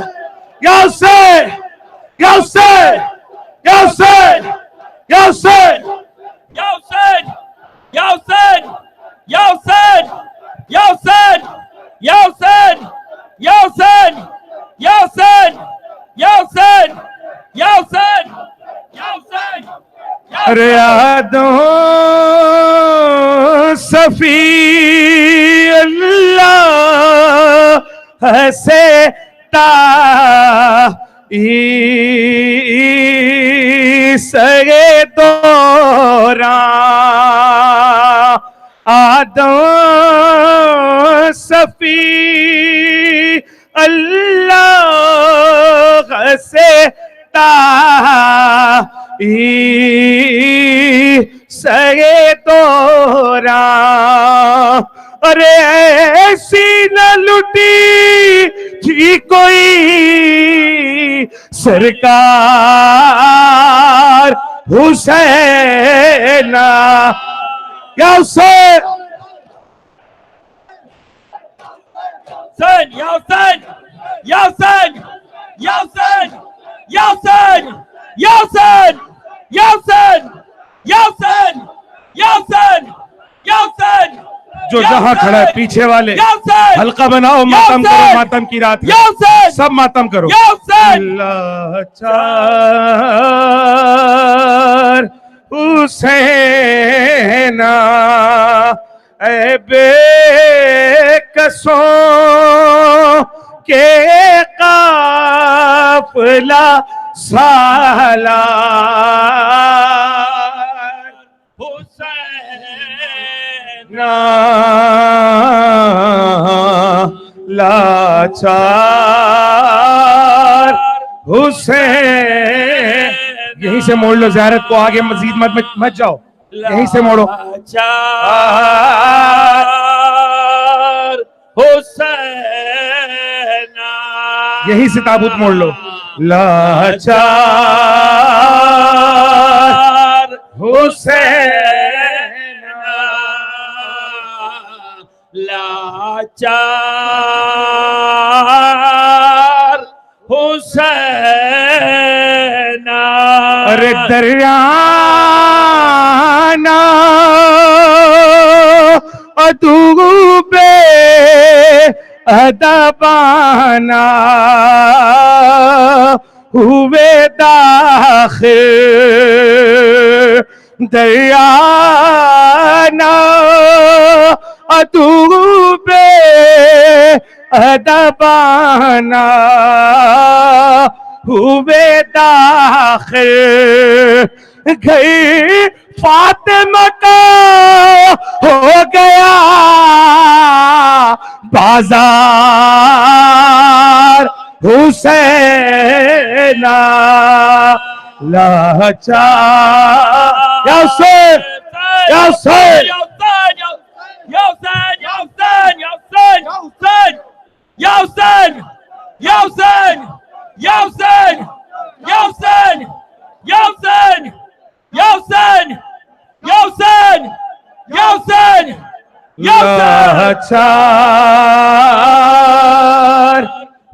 [SPEAKER 2] یا حسین یا حسین یا حسین یا حسین
[SPEAKER 3] یا حسین یا حسین یا حسین یا حسین یا حسین یا حسین یا حسین یا حسین یا حسین یا حسین.
[SPEAKER 2] یادوں صفی اللہ سے سگے دوران آدم صفی اللہ سے سگے دوران ارے ایسی نہ لٹی تھی کوئی سرکار حسین یا حسین
[SPEAKER 3] Hussein, Ya Hussein, Ya Hussein, Ya Hussein, Ya Hussein, Ya Hussein, Ya Hussein, Ya Hussein, Ya Hussein, Ya Hussein.
[SPEAKER 2] جو جہاں کھڑا ہے پیچھے والے
[SPEAKER 3] Ya Hussein,
[SPEAKER 2] حلقہ بناؤ ماتم کرو ماتم کی رات ہے
[SPEAKER 3] Ya Hussein,
[SPEAKER 2] سب ماتم کرو
[SPEAKER 3] Ya Hussein.
[SPEAKER 2] لاچار حسین اے بے کسوں کے قافلہ سالار
[SPEAKER 3] Hussein,
[SPEAKER 2] لاچار حسین یہیں سے موڑ لو زیارت کو آگے مزید مت جاؤ یہیں سے موڑو
[SPEAKER 3] لاچار حسین
[SPEAKER 2] یہیں سے تابوت موڑ لو لاچار حسین
[SPEAKER 3] لاچار حسین
[SPEAKER 2] ارے دریانا ادوبے ادبانا ہوئے داخل دریانا ادوبے ادبانا ہوئے داخل گھر فاطمہ کا ہو گیا بازار حسین لاچار یا حسین یا حسین
[SPEAKER 3] Ya Hussein, Ya Hussein, Ya Hussein, Ya Hussein, Ya Hussein, Ya Hussein, Ya Hussein, Ya Hussein, Ya Hussein, Ya Hussein, Ya Hussein, Ya Hussein,
[SPEAKER 2] لاچار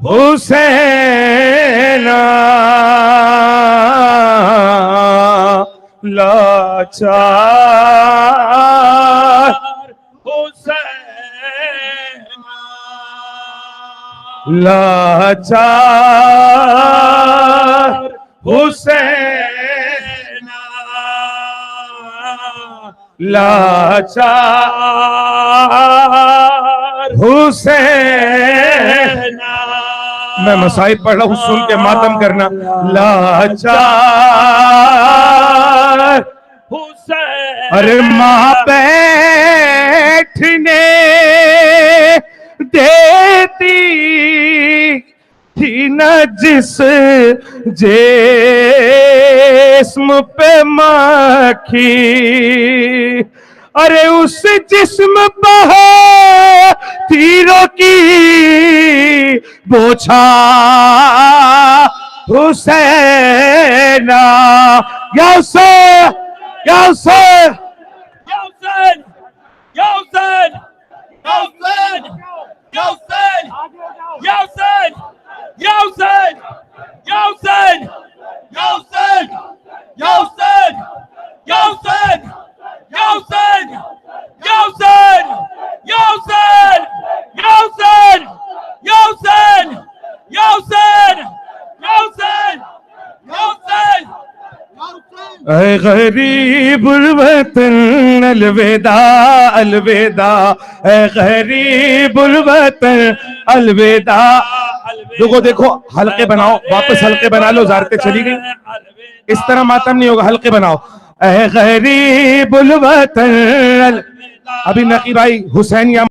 [SPEAKER 2] حسین لاچار لاچار حسین لاچار حسین میں مصائب پڑھ رہا ہوں سن کے ماتم کرنا لاچار
[SPEAKER 3] حسین
[SPEAKER 2] ارے ماں بیٹھنے دیتی تھی نہ جس جسم پہ مکھی ارے اس جسم پہ تیروں کی بوچھا حسین یا حسین یا حسین
[SPEAKER 3] Ya Hussein, Ya Hussein, Ya Hussein, Ya Hussein, Ya Hussein, Ya Hussein, Ya Hussein, Ya Hussein, Ya Hussein, Ya Hussein, Ya Hussein, Ya Hussein, Ya Hussein, Ya Hussein, Ya Hussein, Ya Hussein, Ya Hussein, Ya Hussein.
[SPEAKER 2] اے غریب الوطن الوداع الوداع اے غریب الوطن الوداع لوگوں دیکھو حلقے بناؤ واپس حلقے بنا لو زارتیں چلی گئی اس طرح ماتم نہیں ہوگا حلقے بناؤ اے غریب الوطن ابھی نقی بھائی حسینیہ